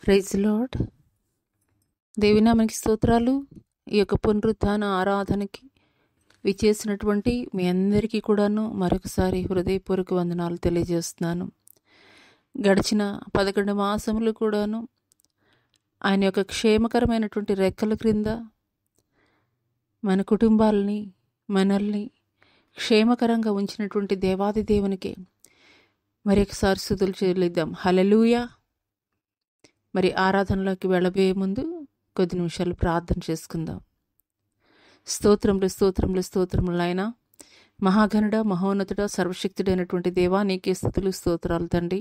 Praise lord. దేవునామానికి స్తోత్రాలు. ఈ యొక్క పునరుత్థాన ఆరాధనకి విచ్చేసినటువంటి మీ అందరికీ కూడాను మరొకసారి హృదయపూర్వక వందనాలు తెలియజేస్తున్నాను. గడిచిన 11 మాసములు కూడాను ఆయన యొక్క క్షేమకరమైనటువంటి రెక్కల క్రింద మన కుటుంబాలని, మనల్ని క్షేమకరంగా ఉంచినటువంటి దేవాది దేవునికి మరొకసారి స్తుతులు చెల్లిద్దాం. హల్లెలూయా. మరి ఆరాధనలోకి వెళ్ళబోయే ముందు కొద్ది నిమిషాలు ప్రార్థన చేసుకుందాం. స్తోత్రములు స్తోత్రములు స్తోత్రములు నాయనా, మహాగణుడ, మహోన్నతుడ, సర్వశక్తుడైనటువంటి దేవా నీకే స్తుతులు స్తోత్రాలు తండ్రి.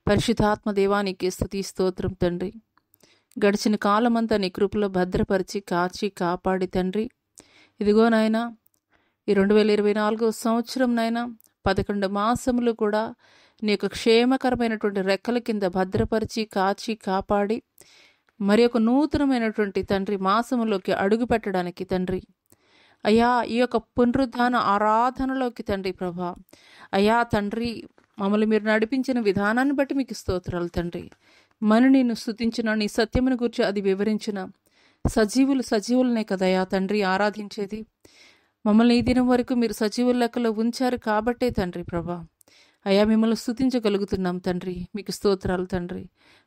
పరిశుద్ధాత్మ దేవా నీకే స్తుతి స్తోత్రం తండ్రి. గడిచిన కాలమంతా నీ కృపలో భద్రపరిచి కాచి కాపాడి తండ్రి, ఇదిగో నాయనా ఈ 2024 సంవత్సరం నాయనా 11 మాసములు కూడా నీ యొక్క క్షేమకరమైనటువంటి రెక్కల కింద భద్రపరిచి కాచి కాపాడి మరి ఒక నూతనమైనటువంటి తండ్రి మాసములోకి అడుగు పెట్టడానికి తండ్రి అయ్యా, ఈ యొక్క పునరుద్ధాన ఆరాధనలోకి తండ్రి ప్రభా అయ్యా తండ్రి మమ్మల్ని మీరు నడిపించిన విధానాన్ని బట్టి మీకు స్తోత్రాలు తండ్రి. మను నిన్ను స్తుతించిన, నీ సత్యమును గురించి అది వివరించిన సజీవులనే కదయా తండ్రి ఆరాధించేది. మమ్మల్ని ఈ దినం వరకు మీరు సజీవుల లెక్కలో ఉంచారు కాబట్టే తండ్రి ప్రభా అయ్యా మిమ్మల్ని స్తుతించగలుగుతున్నాం తండ్రి. మీకు స్తోత్రాలు తండ్రి.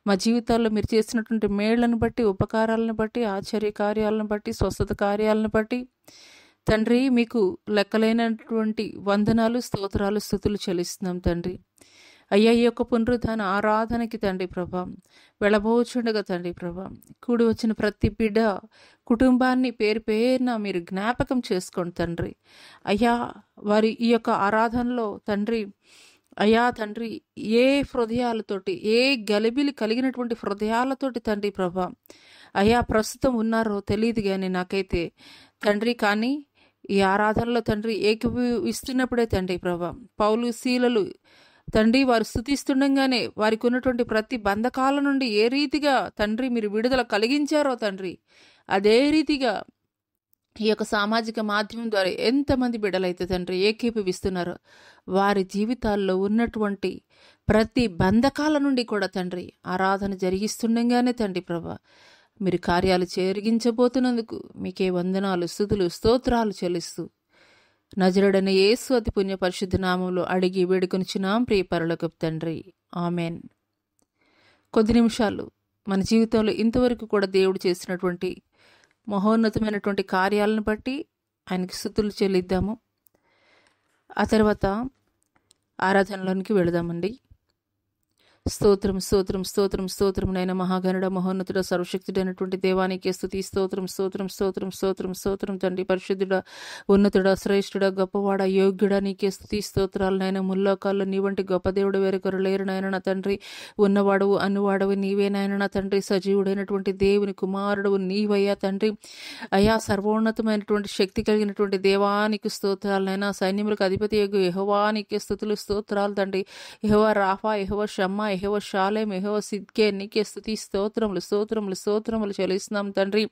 మా జీవితాల్లో మీరు చేసినటువంటి మేళ్లను బట్టి, ఉపకారాలను బట్టి, ఆశ్చర్య కార్యాలను బట్టి, స్వస్థత కార్యాలను బట్టి తండ్రి మీకు లెక్కలైనటువంటి వందనాలు, స్తోత్రాలు, స్తుతులు చెల్లిస్తున్నాం తండ్రి. అయ్యా ఈ యొక్క పునరుద్ధాన ఆరాధనకి తండ్రి ప్రభా వెళ్ళబోచుండగా తండ్రి ప్రభా కూడి వచ్చిన ప్రతి బిడ్డ కుటుంబాన్ని పేరు పేరున మీరు జ్ఞాపకం చేసుకోండి తండ్రి. అయ్యా వారి ఈ యొక్క ఆరాధనలో తండ్రి అయ్యా తండ్రి ఏ హృదయాలతోటి, ఏ గలిబిలి కలిగినటువంటి హృదయాలతోటి తండ్రి ప్రభా అయ్యా ప్రస్తుతం ఉన్నారో తెలియదు కానీ నాకైతే తండ్రి, కానీ ఈ ఆరాధనలో తండ్రి ఏకీభవిస్తున్నప్పుడే తండ్రి ప్రభా పౌలు శీలలు తండ్రి వారు స్తుతిస్తుండగానే వారికి ఉన్నటువంటి ప్రతి బంధకాల నుండి ఏ రీతిగా తండ్రి మీరు విడుదల కలిగించారో తండ్రి అదే రీతిగా ఈ యొక్క సామాజిక మాధ్యమం ద్వారా ఎంతమంది బిడ్డలైతే తండ్రి ఏకీభవిస్తున్నారో వారి జీవితాల్లో ఉన్నటువంటి ప్రతి బంధకాల నుండి కూడా తండ్రి ఆరాధన జరిగిస్తుండగానే తండ్రి ప్రభా మీరు కార్యాలు జరిగించబోతున్నందుకు మీకే వందనాలు, స్తుతులు, స్తోత్రాలు చెల్లిస్తూ నజరుడైన యేసు అతి పుణ్య పరిశుద్ధ నామంలో అడిగి వేడుకొనిచున్నాం ప్రియ పరలోకపు తండ్రి, ఆమెన్. కొద్ది నిమిషాలు మన జీవితంలో ఇంతవరకు కూడా దేవుడు చేసినటువంటి మహోన్నతమైనటువంటి కార్యాలను బట్టి ఆయనకి స్తుతులు చెల్లిద్దాము. ఆ తర్వాత ఆరాధనలోనికి వెళదామండి. స్తోత్రం స్తోత్రం స్తోత్రం స్తోత్రం నైనా మహాగణుడ, మహోన్నతుడ, సర్వశక్తుడైనటువంటి దేవానికి స్తుతి స్తోత్రం స్తోత్రం స్తోత్రం స్తోత్రం స్తోత్రం తండ్రి. పరిశుద్ధుడ, ఉన్నతుడ, శ్రేష్ఠుడ, గొప్పవాడ, యోగ్యుడ నీకే స్తుతి స్తోత్రాలు నైనా. ముల్లోకాల్లో నీ వంటి గొప్ప దేవుడు వేరొకరు లేరు నాయన నా తండ్రి. ఉన్నవాడవు అన్నువాడవు నీవే నాయన నా తండ్రి. సజీవుడైనటువంటి దేవుని కుమారుడు నీవయ్యా తండ్రి. అయా సర్వోన్నతమైనటువంటి శక్తి కలిగినటువంటి దేవానికి స్తోత్రాలు నైనా. సైన్యములకు అధిపతి యగు యెహోవా నీకే స్తుతులు స్తోత్రాలు తండ్రి. యెహోవా రాఫా, యెహోవా షమ్మా, యెహోవా షాలేం, యెహోవా సిద్కే నీకే స్తుతి స్తోత్రములు స్తోత్రములు స్తోత్రములు చెల్లిస్తున్నాం తండ్రి.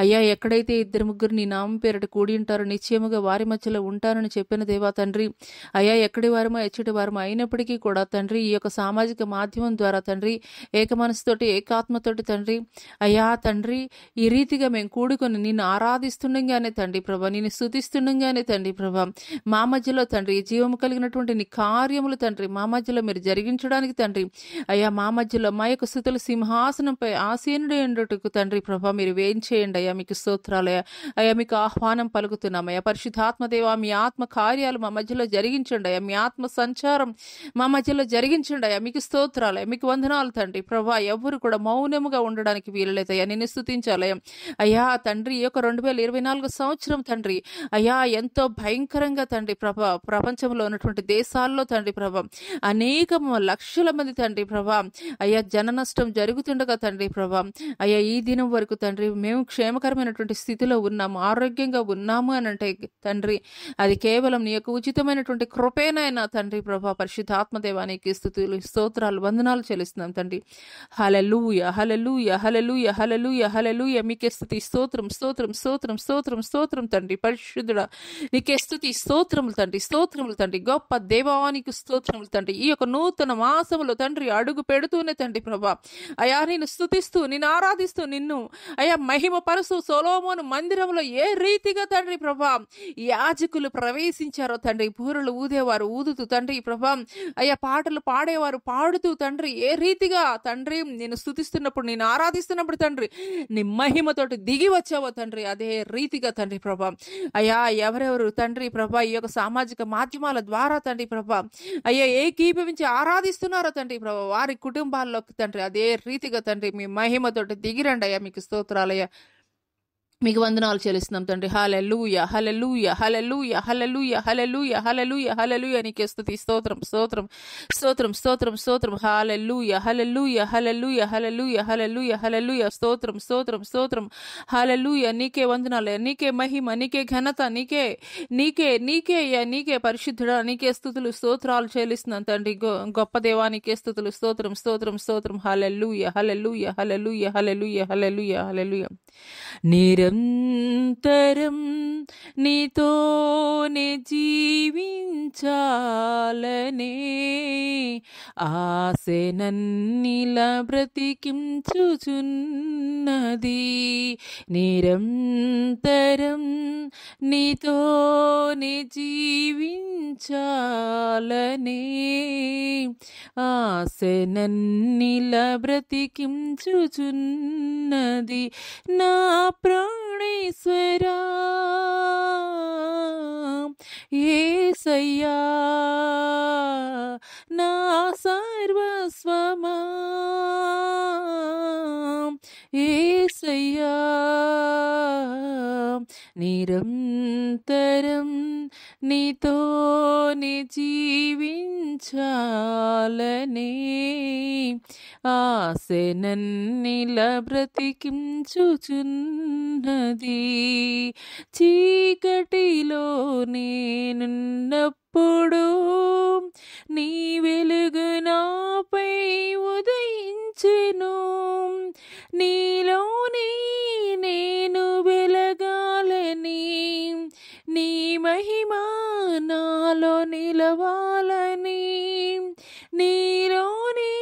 అయ్యా ఎక్కడైతే 2-3 నీ నామం పేరట కూడి ఉంటారో నిశ్చయముగా వారి మధ్యలో ఉంటారని చెప్పిన దేవా తండ్రి. అయ్యా ఎక్కడి వారమో ఎచ్చటి వారమో అయినప్పటికీ కూడా తండ్రి ఈ యొక్క సామాజిక మాధ్యమం ద్వారా తండ్రి ఏక మనసుతోటి, ఏకాత్మతోటి తండ్రి అయ్యా తండ్రి ఈ రీతిగా మేము కూడుకొని నిన్ను ఆరాధిస్తుండగానే తండ్రి ప్రభా, నిన్ను స్తుతిస్తుండగానే తండ్రి ప్రభా మా మధ్యలో తండ్రి జీవము కలిగినటువంటి నీ కార్యములు తండ్రి మా మధ్యలో మీరు జరిగించడానికి తండ్రి అయ్యా మా మధ్యలో మా యొక్క స్తుతుల సింహాసనంపై ఆసీనుడైనట్టుకు తండ్రి ప్రభా మీరు వేయించేయండి అయ్యా. మీకు స్తోత్రాలయ్యా. అయ్యా మీకు ఆహ్వానం పలుకుతున్నాం అయ్యా. పరిశుద్ధాత్మదేవా మీ ఆత్మ కార్యాలు మా మధ్యలో జరిగించండి అయ్యా. మీ ఆత్మ సంచారం మా మధ్యలో జరిగించండి అయ్యా. మీకు స్తోత్రాలయ్యా, మీకు వందనాలు తండ్రి ప్రభా. ఎవరు కూడా మౌనముగా ఉండడానికి వీలులేదయ్యా, నిన్ను స్తుతించాలయ్యా. అయ్యా తండ్రి ఈ యొక్క 2024 సంవత్సరం తండ్రి అయ్యా ఎంతో భయంకరంగా తండ్రి ప్రభా ప్రపంచంలో ఉన్నటువంటి దేశాల్లో తండ్రి ప్రభా అనేక లక్షల మంది తండ్రి ప్రభా అయ్యా జన నష్టం జరుగుతుండగా తండ్రి ప్రభా అయ్యా ఈ దినం వరకు తండ్రి మేము క్షేమకరమైనటువంటి స్థితిలో ఉన్నాము, ఆరోగ్యంగా ఉన్నాము అని అంటే తండ్రి అది కేవలం నీ యొక్క ఉచితమైనటువంటి కృపేనైనా తండ్రి ప్రభా. పరిశుద్ధాత్మదేవానికి స్తుతులు, స్తోత్రాలు, వందనాలు చెల్లిస్తున్నాం తండ్రి. హల్లెలూయా హల్లెలూయా హల్లెలూయా హల్లెలూయా హల్లెలూయా మీకే స్తుతి స్తోత్రం స్తోత్రం స్తోత్రం స్తోత్రం స్తోత్రం తండ్రి. పరిశుద్ధుడా నీకే స్తుతి స్తోత్రములు తండ్రి, స్తోత్రములు తండ్రి. గొప్ప దేవానికి స్తోత్రములు తండ్రి. ఈ యొక్క నూతన మాసములో తండ్రి తండ్రి అడుగు పెడుతూనే తండ్రి ప్రభా అయా నిన్ను స్తుతిస్తూ నిన్ను ఆరాధిస్తూ నిన్ను అయా మహిమ పరుసు సొలొమోను మందిరంలో ఏ రీతిగా తండ్రి ప్రభా యాజకులు ప్రవేశించారో తండ్రి, బూరలు ఊదేవారు ఊదుతూ తండ్రి ప్రభా అయ్యా పాటలు పాడేవారు పాడుతూ తండ్రి ఏ రీతిగా తండ్రి నేను స్తుతిస్తున్నప్పుడు నేను ఆరాధిస్తున్నప్పుడు తండ్రి నీ మహిమతోటి దిగి వచ్చావో తండ్రి అదే రీతిగా తండ్రి ప్రభా అయ్యా ఎవరెవరు తండ్రి ప్రభా ఈ యొక్క సామాజిక మాధ్యమాల ద్వారా తండ్రి ప్రభా అయ్యా ఏకీభవించి ఆరాధిస్తున్నారో తండ్రి ప్రభా వారి కుటుంబాల్లోకి తండ్రి అదే రీతిగా తండ్రి మీ మహిమతోటి దిగిరండి అయ్యా. మీకు స్తోత్రాలయ్యా, మీకు వందనాలు చెల్లిస్తున్నాం తండ్రి. హల్లెలూయా హల్లెలూయా హల్లెలూయా హల్లెలూయా హల్లెలూయా హల్లెలూయా హల్లెలూయా నీకే స్తుతి స్తోత్రం స్తోత్రం స్తోత్రం స్తోత్రం స్తోత్రం హల్లెలూయా హల్లెలూయా హల్లెలూయా హల్లెలూయా హల్లెలూయా హల్లెలూయా స్తోత్రం స్తోత్రం స్తోత్రం హల్లెలూయా. నీకే వందనాలు, నీకే మహిమ, నీకే ఘనత, నీకే నీకే నీకే నీకే పరిశుద్ధుడా, నీకే స్తుతులు స్తోత్రాలు చెల్లిస్తున్నాం తండ్రి. గొప్ప దేవా నీకే స్తుతులు స్తోత్రం స్తోత్రం స్తోత్రం హల్లెలూయా హల్లెలూయా హల్లెలూయా హల్లెలూయా హల్లెలూయా హల్లెలూయా. నిరంతరం నీతోనే జీవించాలనే ఆశ నన్నిలా బ్రతికించుచున్నది. నిరంతరం నీతోనే జీవించాలనే ఆశ నన్నిలా బ్రతికించుచున్నది. నా ప్రాణేశ్వరా యేసయ్యా నా సర్వస్వమా యేసయ్యా. నిరంతరం నీతోనే జీవించాలనే ఆశ నన్నిలా బ్రతికించుచున్నది. చీకటిలో నేనున్నప్పుడు నీ వెలుగు నాపై ఉదయించెను. నీలోనే నేను వెలగాలని, నీ మహిమ నాలో నిలవాలని, నీలోనే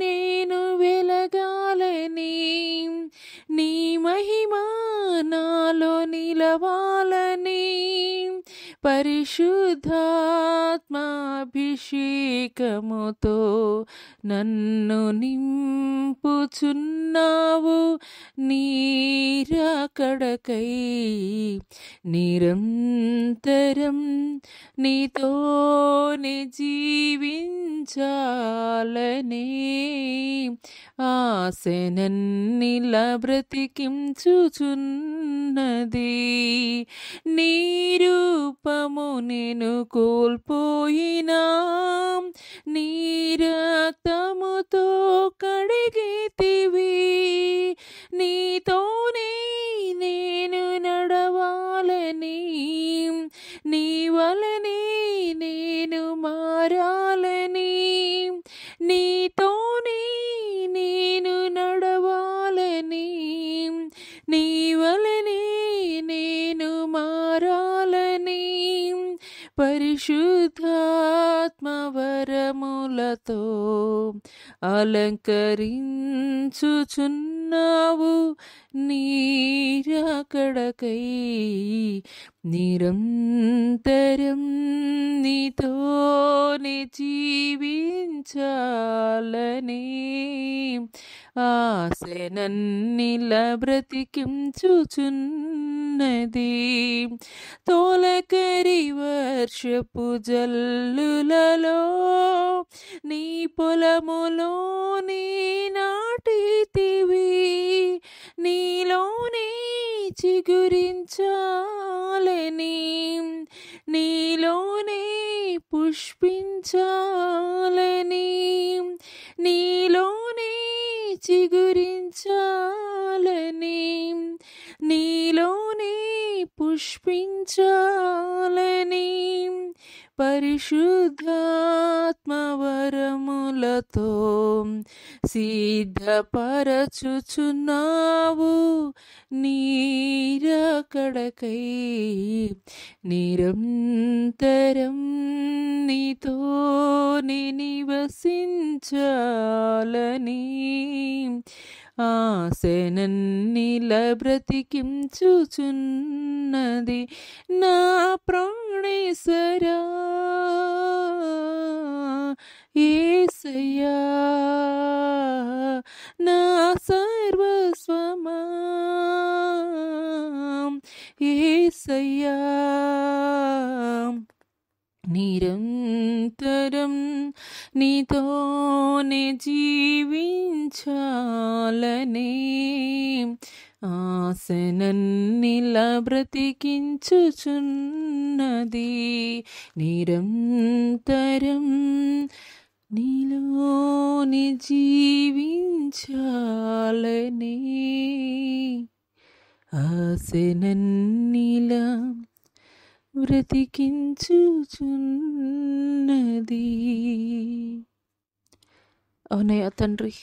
నేను వెలగాలని, నీ మహిమ నాలో నిలవాలని పరిశుద్ధాత్మాభిషేకముతో నన్ను నింపుచున్నావు. నీ రాకడకై నిరంతరం నీతోనే జీవించాలనే ఆశ నన్నిలా బ్రతికించుచున్నది. నీ రూపము నేను కోల్పోయినా నీ రక్తముతో కడిగితివి. నీతోనే నేను నడవాలని, నీ వలనే నేను మారాలని, నీతోనే నేను నడవాలని, నీ వలనే నేను మారాలని పరిశుద్ధాత్మ వరములతో అలంకరించుచున్నావు. నీ రాకడకై నిరంతరం నీతోనే జీవించాలనే ఆశ నన్నిలా బ్రతికించుచున్నది. తోలకరి వర్షపు జల్లులలో నీ పొలములోని నాటితివి. నీలోనే చిగురించాలని, నీలోనే పుష్పించాలని, నీలోనే చిగురించాలని, నీలోనే పుష్పించాలని పరిశుద్ధాత్మవరములతో సిద్ధపరచుచున్నావు నీరకడకై నిరంతరం నీతోనే నివసించాలని ఆశనన్నిల బ్రతికించుచున్నది నా ప్రాణేశ్వరా యేసయ్యా నా సర్వస్వమా యేసయ్యా నిరంతరం నీతోనే జీవించాలనే ఆశనన్నిల బ్రతికించుచున్నది నిరంతరం నీలోని జీవించాలనే ఆశనన్నిల బ్రతికించుచున్నది. అవునయ్యా తండ్రి,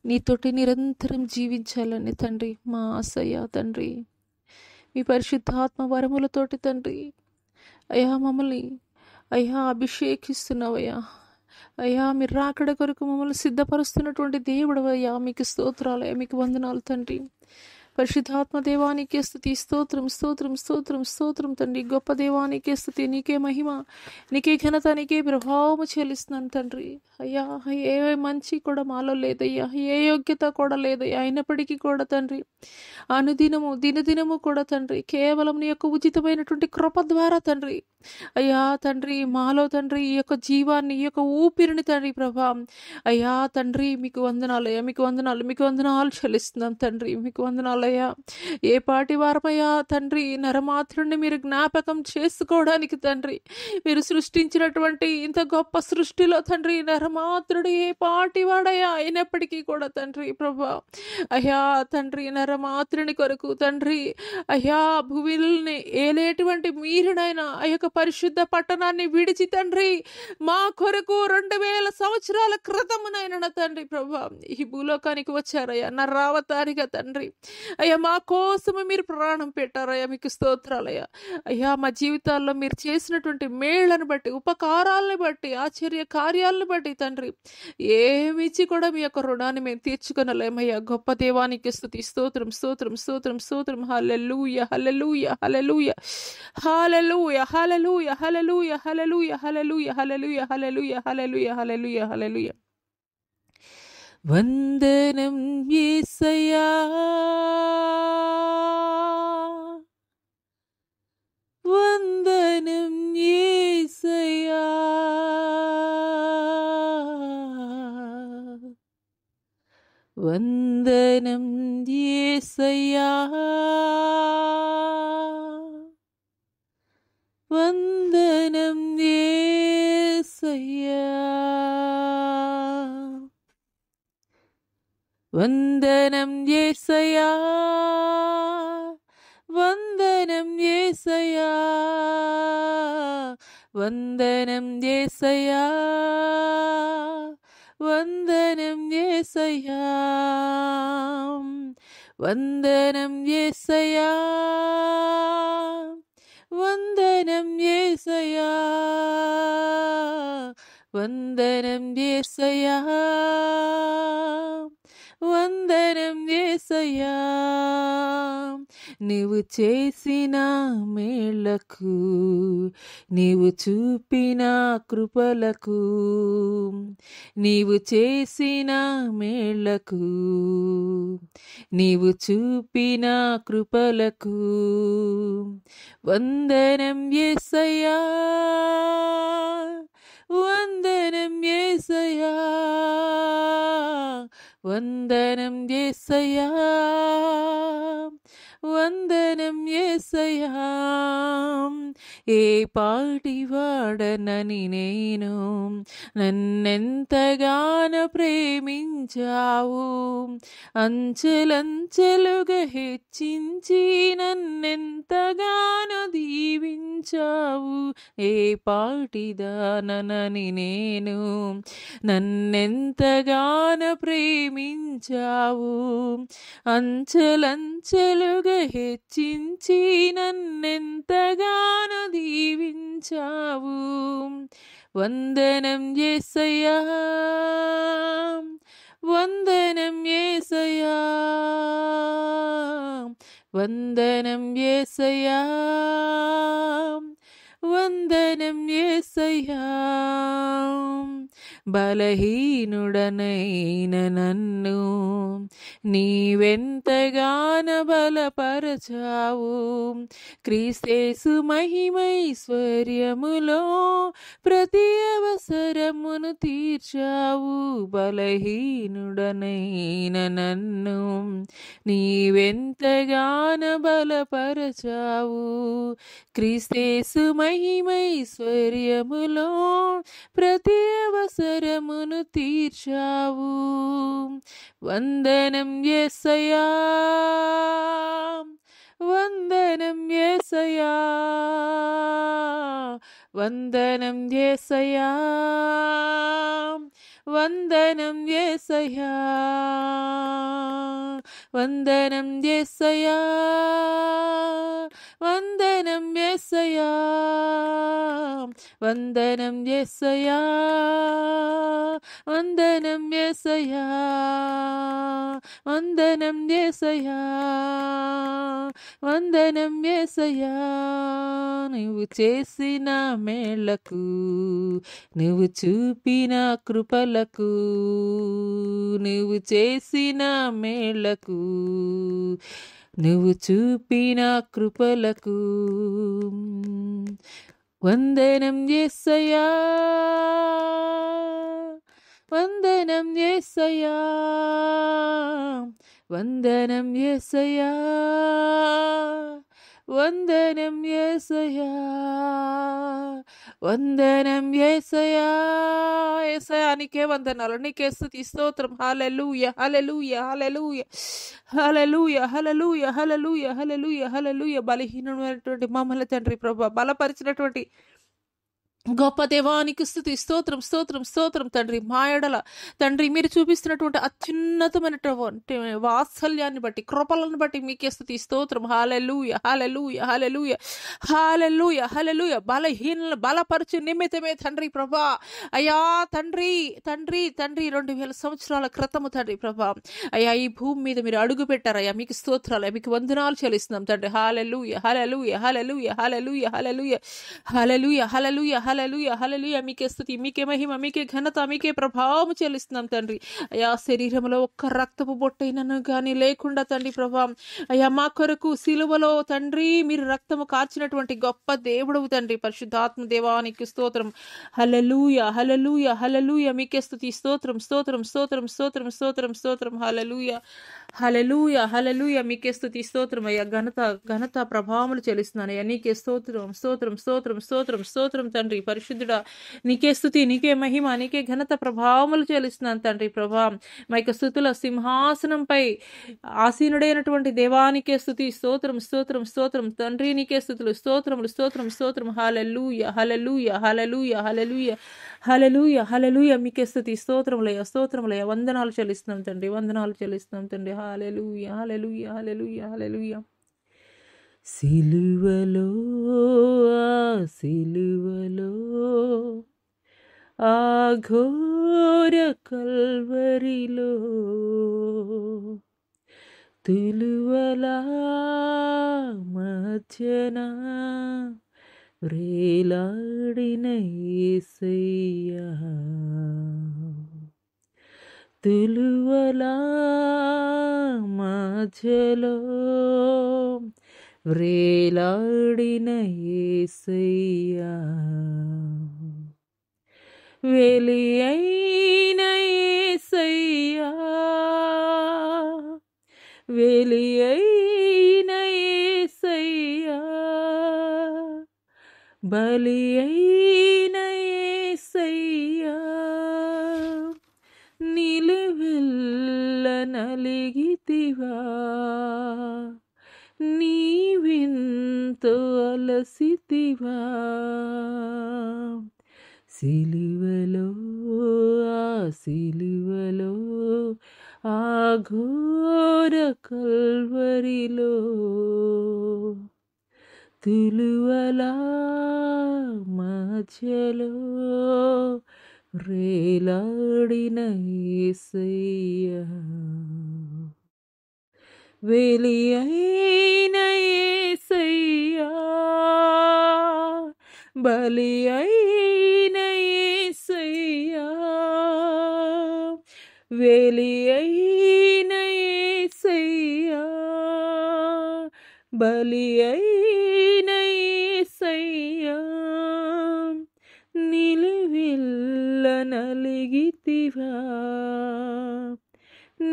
నీతోటి నిరంతరం జీవించాలని తండ్రి మా ఆశయ్యా తండ్రి. మీ పరిశుద్ధాత్మ వరములతోటి తండ్రి అయ్యా మమ్మల్ని అయ్యా అభిషేకిస్తున్నావయ్యా. అయ్యా మీరు రాకడ కొరకు మమ్మల్ని సిద్ధపరుస్తున్నటువంటి దేవుడు అయ్యా, మీకు స్తోత్రాలయ్యా, మీకు వందనాలు తండ్రి. పరిశుద్ధాత్మ దేవానికే స్తుతి, స్తోత్రం స్తోత్రం స్తోత్రం స్తోత్రం తండ్రి. గొప్ప దేవానికే స్తుతి, నీకే మహిమ, నీకే ఘనత, నీకే ప్రభావము చెల్లిస్తున్నాను తండ్రి. అయ్యా ఏ మంచి కూడా మాలో లేదయ్యా, ఏ యోగ్యత కూడా లేదయ్యా. అయినప్పటికీ కూడా తండ్రి అనుదినము దినదినము కూడా తండ్రి కేవలం నీ యొక్క ఉచితమైనటువంటి కృప ద్వారా తండ్రి అయ్యా తండ్రి మాలో తండ్రి ఈ యొక్క జీవాన్ని, ఈ యొక్క ఊపిరిని తండ్రి ప్రభా అయ్యా తండ్రి మీకు వందనాలయ్యా, మీకు వందనాలు, మీకు వందనాలు చెల్లిస్తున్నాం తండ్రి, మీకు వందనాలయ్యా. ఏ పాటి వారమయ్యా తండ్రి నరమాత్రుడిని మీరు జ్ఞాపకం చేసుకోవడానికి తండ్రి మీరు సృష్టించినటువంటి ఇంత గొప్ప సృష్టిలో తండ్రి నరమాత్రుడు ఏ పాటి వాడయ్యా. అయినప్పటికీ కూడా తండ్రి ప్రభా అయ్యా తండ్రి నరమాత్రుని కొరకు తండ్రి అయ్యా భూమిని ఏలేటువంటి మీరునైనా ఆ యొక్క పరిశుద్ధ పట్టణాన్ని విడిచి తండ్రి మా కొరకు 2000 సంవత్సరాల క్రితమునైనా తండ్రి ప్రభా ఈ భూలోకానికి వచ్చారయ్యా నరావతారిగా తండ్రి అయ్యా. మా కోసము మీరు ప్రాణం పెట్టారయ్యా, మీకు స్తోత్రాలయ్యా. అయ్యా మా జీవితాల్లో మీరు చేసినటువంటి మేళ్లను బట్టి, ఉపకారాలను బట్టి, ఆశ్చర్య కార్యాలను బట్టి తండ్రి ఏమిచ్చి కూడా మీ యొక్క రుణాన్ని మేము తీర్చుకొనలేమయ్యా. గొప్ప దేవానికి స్తుతి, స్తోత్రం స్తోత్రం స్తోత్రం స్తోత్రం. హల్లెలూయా హల్లెలూయా హల్లెలూయా హల్లెలూయా హల్లెలూయా హల్లెలూయా హల్లెలూయా హల్లెలూయా హల్లెలూయా హల్లెలూయా హల్లెలూయా హల్లెలూయా హల్లెలూయా. వందనం యేసయ్యా, వందనం యేసయ్యా, వందనం యేసయ్యా, వందనం యేసయ్యా, వందనం యేసయ్యా, వందనం యేసయ్యా, వందనం యేసయ్యా, వందనం యేసయ్యా, వందనం యేసయ్యా, వందనం యేసయ్యా, వందనం యేసయ్యా, వందనం యేసయ్యా. నీవు చేసిన మేళ్లకు, నీవు చూపిన కృపలకు, నీవు చేసిన మేళ్లకు, నీవు చూపిన కృపలకు వందనం యేసయ్యా, వందనం యేసయ్యా, వందనం యేసయ్యా, వందనం యేసయ్యా. ఏ పాటి వాడనని నేను, నన్నెంతగానో ప్రేమించావు, అంచెలంచెలుగా హెచ్చించి నన్నెంతగానో దీవించావు. ఏ పాటిదానని నేను, నన్నెంతగానో ప్రేమించావు, అంచెలంచెలుగా హెచ్చించి నన్నెంతగానో దీవించావు. వందనం యేసయ్యా, వందనం యేసయ్యా, వందనం యేసయ్యా, వందనం యేసయ్యా. బలహీనుడనైన నన్ను నీవెంతగానో బలపరచావు, క్రీస్తేసు మహిమైశ్వర్యములో ప్రతి అవసరమును తీర్చావు. బలహీనుడనైన నన్ను నీవెంతగానో బలపరచావు, క్రీస్తేసు మహిమైశ్వర్యములో ప్రతి అవసరమును తీర్చావు. వందనం యేసయ్యా, వందనం యేసయ్యా, వందనం యేసయ్యా, వందనం యేసయ్యా, వందనం యేసయ్యా, వందనం యేసయ్యా, వందనం యేసయ్యా, వందనం యేసయ్యా, వందనం యేసయ్యా, వందనం యేసయ్యా. నువ్వు చేసిన మేళ్లకు, నువ్వు చూపిన కృపలకు, నువ్వు చేసిన మేళ్లకు, నువ్వు చూపిన కృపలకు వందనం యేసయ్యా, వందనం యేసయ్యా, వందనం యేసయ్యా, వందనం యేసయ్యా, వందనం యేసయ్యా. యేసయ్యా నీకే వందనాలు, నీకే స్తుతి స్తోత్రం. హల్లెలూయా, హల్లెలూయా, హల్లెలూయా, హల్లెలూయా, హల్లెలూయా, హల్లెలూయా, హల్లెలూయా, హల్లెలూయా. బలహీనమైనటువంటి మమ్మల్ని తండ్రి ప్రభా బలపరిచినటువంటి గొప్ప దేవానికి స్తుతి స్తోత్రం, స్తోత్రం, స్తోత్రం తండ్రి. మా ఎడల తండ్రి మీరు చూపిస్తున్నటువంటి అత్యున్నతమైనటువంటి వాత్సల్యాన్ని బట్టి, కృపలను బట్టి మీకే స్తుతి స్తోత్రం. హల్లెలూయా, హల్లెలూయా, హల్లెలూయా, హల్లెలూయా, హల్లెలూయా. బలహీనలను బలపరచు నిమిత్తమే తండ్రి ప్రభా. అయ్యా తండ్రి, తండ్రి, తండ్రి 2000 సంవత్సరాల క్రితము తండ్రి ప్రభా అయ్యా ఈ భూమి మీద మీరు అడుగు పెట్టారయ్యా. మీకు స్తోత్రాలు, మీకు వందనాలు చెల్లిస్తున్నాం తండ్రి. హల్లెలూయా, హల్లెలూయా, హల్లెలూయా, హల్లెలూయా, హల్లెలూయా, హల్లెలూయా, హల్లెలూయా, హల్లెలూయా, హల్లెలూయా. మీకే స్తుతి, మీకే మహిమ, మీకే ఘనత, మీకే ప్రభావం చెల్లిస్తున్నాం తండ్రి. అయ్యా శరీరంలో ఒక్క రక్తపు బొట్టైనను కానీ లేకుండా తండ్రి ప్రభా అయ్యా మా కొరకు సిలువలో తండ్రి మీరు రక్తము కార్చినటువంటి గొప్ప దేవుడు తండ్రి. పరిశుద్ధాత్మ దేవానికి స్తోత్రం. హల్లెలూయా, హల్లెలూయా, హల్లెలూయా. మీకే స్తుతి, స్తోత్రం, స్తోత్రం, స్తోత్రం, స్తోత్రం, స్తోత్రం, స్తోత్రం. హల్లెలూయా, హల్లెలూయా, హల్లెలూయా. మీకే స్తుతి స్తోత్రం అయ్యా. ఘనత ఘనత ప్రభావములు చెల్లిస్తున్నాను అయ్యా. నీకే స్తోత్రం, స్తోత్రం, స్తోత్రం, స్తోత్రం, స్తోత్రం తండ్రి. పరిశుద్ధుడా నీకే స్తుతి, నీకే మహిమ, నీకే ఘనత ప్రభావములు చెల్లిస్తున్నాను తండ్రి ప్రభా. మా యొక్క స్తుతుల సింహాసనంపై ఆసీనుడైనటువంటి దేవానికే స్తుతి, స్తోత్రం, స్తోత్రం, స్తోత్రం తండ్రి. నీకే స్తుతులు, స్తోత్రములు, స్తోత్రం, స్తోత్రం. హల్లెలూయా, హల్లెలూయా, హల్లెలూయా, హల్లెలూయా, హల్లెలూయా, హల్లెలూయా. మీకే స్తుతి, స్తోత్రములయ్యా, స్తోత్రములయ్యా. వందనాలు చెల్లిస్తున్నాం తండ్రి, వందనాలు చెల్లిస్తున్నాం తండ్రి. హల్లెలూయా, హల్లెలూయా, హల్లెలూయా, హల్లెలూయా. సిలువలో, ఆ సిలువలో, ఆ ఘోర కల్వరిలో తులువలా మధ్యన వ్రేలాడిన యేసయ్యా, తులువలా మధ్యలో వ్రేలాడిన యేసయ్యా, వెలి అయిన యేసయ్యా, వెలి అయిన బలి అయిన యేసయ్యా నిలువెల్ల నలిగితివా నీవెంతో అలసితివా సిలువలో ఆ సిలువలో ఆ ఘోర కల్వరిలో తులువలా మధ్యలో రేలాడిన యేసయ్యా వెలి అయిన యేసయ్యా బలి అయిన యేసయ్యా వెలి అయిన యేసయ్యా బలి అయిన యేసయ్యా నిలువెల్ల నలిగితివా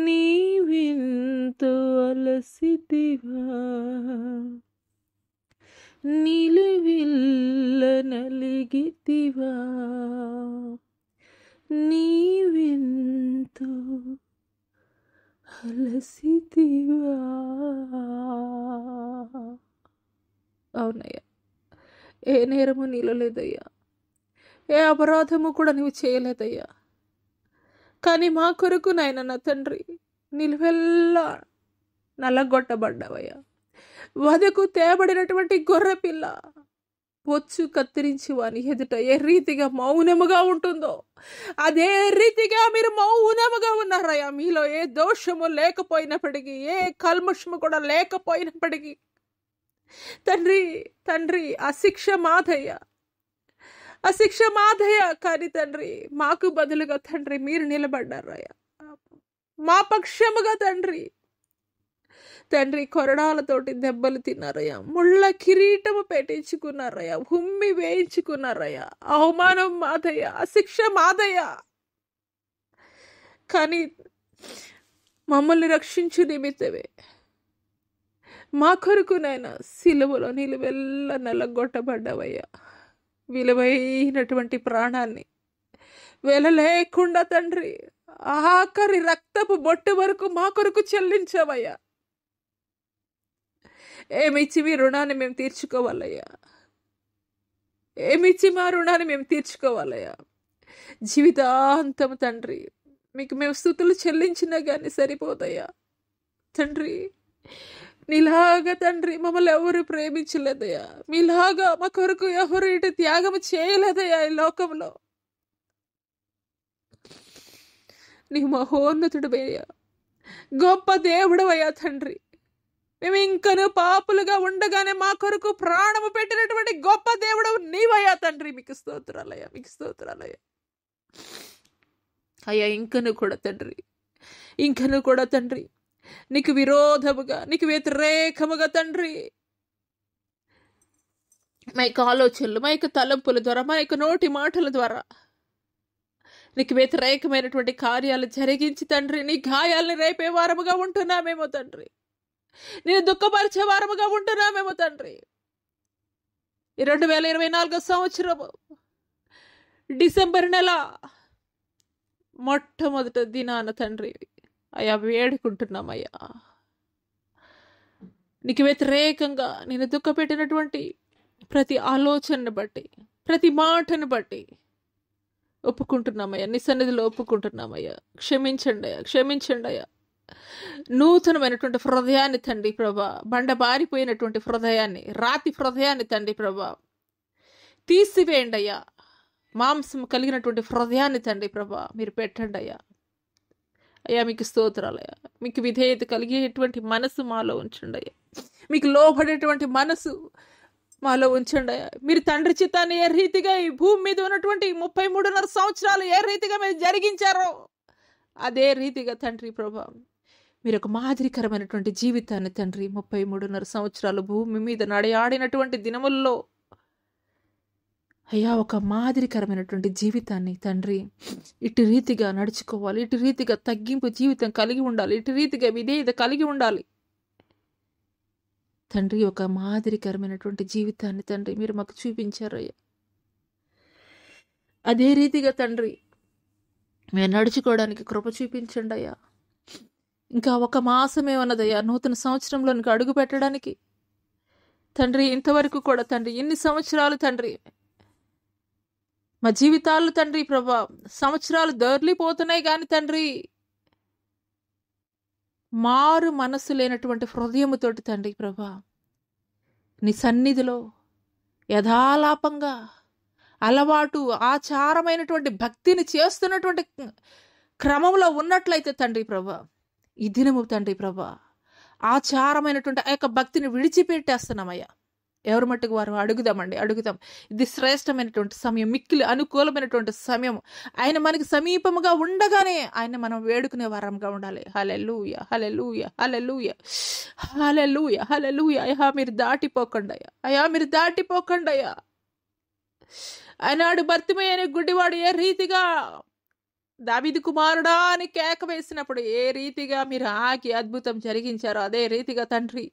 నీవెంతో అలసితివా నిలువెల్ల నలిగితివా నీవెంతో అలసితివా. అవునయ్యా, ఏ నేరము నీలో లేదయ్యా, ఏ అపరాధము కూడా నీవు చేయలేదయ్యా. కానీ మా కొరకు నాయన నా తండ్రి నిలువెల్లా నల్లగొట్టబడ్డావయ్యా. వదకు తేబడినటువంటి గొర్రెపిల్ల బొచ్చు కత్తిరించి వాని ఎదుట ఏ రీతిగా మౌనముగా ఉంటుందో అదే రీతిగా మీరు మౌనముగా ఉన్నారయ్యా. మీలో ఏ దోషము లేకపోయినప్పటికీ, ఏ కల్మషము కూడా లేకపోయినప్పటికీ తండ్రి తండ్రి ఆ శిక్ష మాదయ్యా, ఆ శిక్ష మాదయ్యా. కానీ తండ్రి మాకు బదులుగా తండ్రి మీరు నిలబడ్డారయ్యా, మా పక్షముగా తండ్రి తండ్రి కొరడాలతోటి దెబ్బలు తిన్నారయ్యా, ముళ్ళ కిరీటము పెట్టించుకున్నారయ్యా, ఉమ్మి వేయించుకున్నారయ్యా. అవమానం మాదయ్యా, శిక్ష మాదయ్యా. కానీ మమ్మల్ని రక్షించు నిమిత్తమే మా కొరకునైనా సిలువలో నిలువెల్ల నల్లగొట్టబడ్డావయ్యా. విలువైనటువంటి ప్రాణాన్ని వెలలేకుండా తండ్రి ఆఖరి రక్తపు బొట్టు వరకు మా కొరకు చెల్లించవయ్యా. ఏమిచ్చి మీ రుణాన్ని మేము తీర్చుకోవాలయ్యా, ఏమిచ్చి మా రుణాన్ని మేము తీర్చుకోవాలయ్యా. జీవితాంతం తండ్రి మీకు మేము స్తుతులు చెల్లించినా కానీ సరిపోతాయా తండ్రి. నీలాగా తండ్రి మమ్మల్ని ఎవరు ప్రేమించలేదయ్యా, మీలాగా మా కొరకు ఎవరు ఇటు త్యాగం చేయలేదయ్యా. ఈ లోకంలో నీవు మహోన్నతుడవయ్యా, గొప్ప దేవుడవయ్యా తండ్రి. మేము ఇంకను పాపులుగా ఉండగానే మా కొరకు ప్రాణము పెట్టినటువంటి గొప్ప దేవుడు నీవయ్యా తండ్రి. మీకు స్తోత్రాలయ్యా, మీకు స్తోత్రాలయ్యా అయ్యా. ఇంకను కూడా తండ్రి, ఇంకను కూడా తండ్రి నీకు విరోధముగా, నీకు వ్యతిరేకముగా తండ్రి మా యొక్క ఆలోచనలు, మా యొక్క తలంపుల ద్వారా, మా యొక్క నోటి మాటల ద్వారా నీకు వ్యతిరేకమైనటువంటి కార్యాలు జరిగించి తండ్రి నీ గాయాలని రేపే వారముగా ఉంటున్నామేమో తండ్రి, నేను దుఃఖపరిచే వారముగా ఉంటున్నామేమో తండ్రి. 2024 సంవత్సరము డిసెంబర్ నెల మొట్టమొదటి దినాన తండ్రి అయ్యా వేడుకుంటున్నామయ్యా. నీకు వ్యతిరేకంగా నేను దుఃఖపెట్టినటువంటి ప్రతి ఆలోచనను బట్టి, ప్రతి మాటను బట్టి ఒప్పుకుంటున్నామయ్యా, నీ సన్నిధిలో ఒప్పుకుంటున్నామయ్యా. క్షమించండి అయ్యా, క్షమించండి అయ్యా. నూతనమైనటువంటి హృదయాన్ని తండ్రి ప్రభా, బండబారిపోయినటువంటి హృదయాన్ని, రాతి హృదయాన్ని తండ్రి ప్రభా తీసివేయండి అయ్యా. మాంసం కలిగినటువంటి హృదయాన్ని తండ్రి ప్రభా మీరు పెట్టండి అయ్యా. అయ్యా మీకు స్తోత్రాలయ్యా. మీకు విధేయత కలిగేటువంటి మనసు మాలో ఉంచండి అయ్యా. మీకు లోబడేటువంటి మనసు మాలో ఉంచండి అయ్యా. మీరు తండ్రి చిత్తాన్ని ఏ రీతిగా ఈ భూమి మీద ఉన్నటువంటి 33.5 సంవత్సరాలు ఏ రీతిగా మీరు జరిగించారో అదే రీతిగా తండ్రి ప్రభా మీరు ఒక మాదిరికరమైనటువంటి జీవితాన్ని తండ్రి 33.5 సంవత్సరాలు భూమి మీద నడయాడినటువంటి దినముల్లో అయ్యా ఒక మాదిరికరమైనటువంటి జీవితాన్ని తండ్రి ఇటు రీతిగా నడుచుకోవాలి, ఇటు రీతిగా తగ్గింపు జీవితం కలిగి ఉండాలి, ఇటు రీతిగా విధేయత కలిగి ఉండాలి. తండ్రి ఒక మాదిరికరమైనటువంటి జీవితాన్ని తండ్రి మీరు మాకు చూపించారయ్యా. అదే రీతిగా తండ్రి మేము నడుచుకోవడానికి కృప చూపించండి అయ్యా. ఇంకా ఒక మాసమే ఉన్నదయ్యా నూతన సంవత్సరంలోనికి అడుగు పెట్టడానికి. తండ్రి ఇంతవరకు కూడా తండ్రి ఎన్ని సంవత్సరాలు తండ్రి మా జీవితాలు తండ్రి ప్రభా సంవత్సరాలు దొర్లిపోతున్నాయి కానీ తండ్రి మారు మనస్సు లేనటువంటి హృదయముతోటి తండ్రి ప్రభా నీ సన్నిధిలో యథాలాపంగా అలవాటు ఆచారమైనటువంటి భక్తిని చేస్తున్నటువంటి క్రమంలో ఉన్నట్లయితే తండ్రి ప్రభా ఈ దినము తండ్రి ప్రభా ఆచారమైనటువంటి ఆ యొక్క భక్తిని విడిచిపెట్టేస్తున్నామయ్యా. ఎవరి మట్టుకు వారు అడుగుదాం. ఇది శ్రేష్టమైనటువంటి సమయం, మిక్కిలి అనుకూలమైనటువంటి సమయం. ఆయన మనకి సమీపముగా ఉండగానే ఆయన మనం వేడుకునే వారంగా ఉండాలి. హల్లెలూయా, హల్లెలూయా, హల్లెలూయా, హల్లెలూయా, హల్లెలూయా. అయ్యా మీరు దాటిపోకండి అయ్యా. ఆనాడు భర్తిమయ్య అనే గుడ్డివాడు ఏ రీతిగా దావీదు కుమారుడా అని కేక వేసినప్పుడు ఏ రీతిగా మీరు ఆగి అద్భుతం జరిగించారో అదే రీతిగా తండ్రి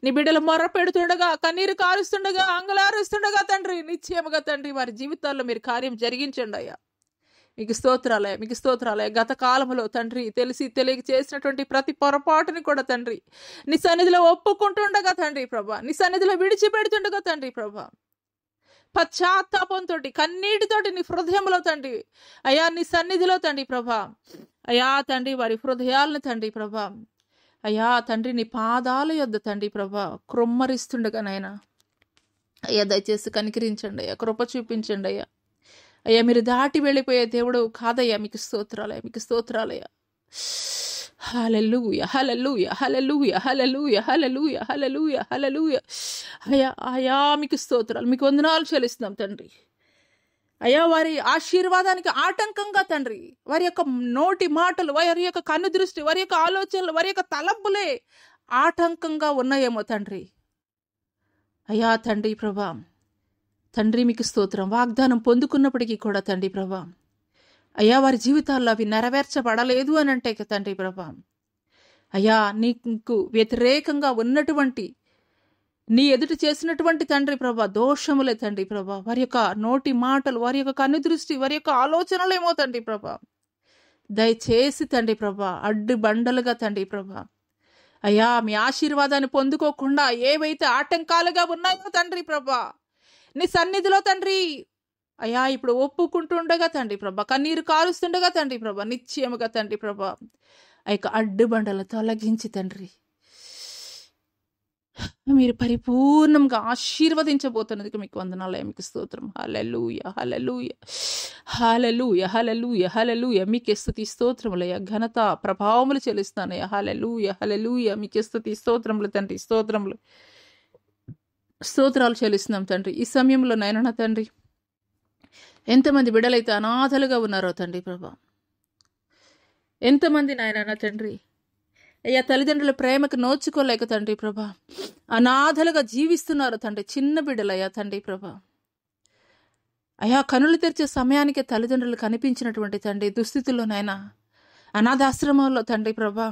నీ బిడ్డలు మొర్ర పెడుతుండగా, కన్నీరు కారుస్తుండగా, అంగలారుస్తుండగా తండ్రి నిశ్చయముగా తండ్రి వారి జీవితాల్లో మీరు కార్యం జరిగించండి అయ్యా. మీకు స్తోత్రాలయ. గత కాలంలో తండ్రి తెలిసి తెలియక చేసినటువంటి ప్రతి పొరపాటుని కూడా తండ్రి నీ సన్నిధిలో ఒప్పుకుంటుండగా తండ్రి ప్రభా, నీ సన్నిధిలో విడిచిపెడుతుండగా తండ్రి ప్రభా, పశ్చాత్తాపంతో కన్నీటితోటి నీ హృదయంలో తండ్రి అయ్యా నీ సన్నిధిలో తండ్రి ప్రభా అయ్యా తండ్రి వారి హృదయాలను తండ్రి ప్రభా అయ్యా తండ్రి నీ పాదాల యొద్ద తండ్రి ప్రభా క్రొమ్మరిస్తుండగా నాయనా అయ్యా దయచేసి కనికరించండి అయ్యా, కృప చూపించండి అయ్యా. అయ్యా మీరు దాటి వెళ్ళిపోయే దేవుడు కాదయ్యా. మీకు స్తోత్రాలయ్యా. హల్లెలూయా, హల్లెలూయా, హల్లెలూయా, హల్లెలూయా, హల్లెలూయా, హల్లెలూయా, హల్లెలూయా. అయ్యా మీకు స్తోత్రాలు, మీకు వందనాలు చెల్లిస్తున్నాం తండ్రి. అయ్యా వారి ఆశీర్వాదానికి ఆటంకంగా తండ్రి వారి యొక్క నోటి మాటలు, వారి యొక్క కన్ను దృష్టి, వారి యొక్క ఆలోచనలు, వారి యొక్క తలంపులే ఆటంకంగా ఉన్నాయేమో తండ్రి. అయ్యా తండ్రి ప్రభా తండ్రి మీకు స్తోత్రం. వాగ్దానం పొందుకున్నప్పటికీ కూడా తండ్రి ప్రభా అయ్యా వారి జీవితాల్లో అవి నెరవేర్చబడలేదు అని అంటే తండ్రి ప్రభా అయ్యా నీకు వ్యతిరేకంగా ఉన్నటువంటి నీ ఎదుట చేసినటువంటి తండ్రి ప్రభా దోషములే తండ్రి ప్రభా వారి యొక్క నోటి మాటలు, వారి యొక్క కన్ను దృష్టి, వారి యొక్క ఆలోచనలేమో తండ్రి ప్రభా దయచేసి తండ్రి ప్రభా అడ్డు బండలుగా తండ్రి ప్రభా అయ్యా మీ ఆశీర్వాదాన్ని పొందుకోకుండా ఏవైతే ఆటంకాలుగా ఉన్నాయో తండ్రి ప్రభా నీ సన్నిధిలో తండ్రి అయ్యా ఇప్పుడు ఒప్పుకుంటుండగా తండ్రి ప్రభా, కన్నీరు కారుస్తుండగా తండ్రి ప్రభా నిశ్చయముగా తండ్రి ప్రభా ఆ యొక్క అడ్డు బండలు తొలగించి తండ్రి మీరు పరిపూర్ణంగా ఆశీర్వదించబోతున్నది మీకు వందనాలయ. మీకు స్తోత్రం. హల్లెలూయా, హల్లెలూయా, హల్లెలూయా, హల్లెలూయా, హల్లెలూయా. మీకే స్తుతి స్తోత్రములయ్య, ఘనత ప్రభావములు చెల్లిస్తానయ్యా. హల్లెలూయా, హల్లెలూయా. మీకే స్తుతి స్తోత్రములు తండ్రి, స్తోత్రాలు చెల్లిస్తున్నాం తండ్రి. ఈ సమయంలో నాయనా తండ్రి ఎంతమంది బిడ్డలైతే అనాథలుగా ఉన్నారో తండ్రి ప్రభా, ఎంతమంది నాయనా తండ్రి అయ్యా తల్లిదండ్రుల ప్రేమకు నోచుకోలేక తండ్రి ప్రభా అనాథలుగా జీవిస్తున్నారు తండ్రి, చిన్న బిడ్డలయ్యా తండ్రి ప్రభా అయ్యా కనులు తెరిచే సమయానికే తల్లిదండ్రులు కనిపించినటువంటి తండ్రి దుస్థితుల్లో నాయనా అనాథాశ్రమంలో తండ్రి ప్రభా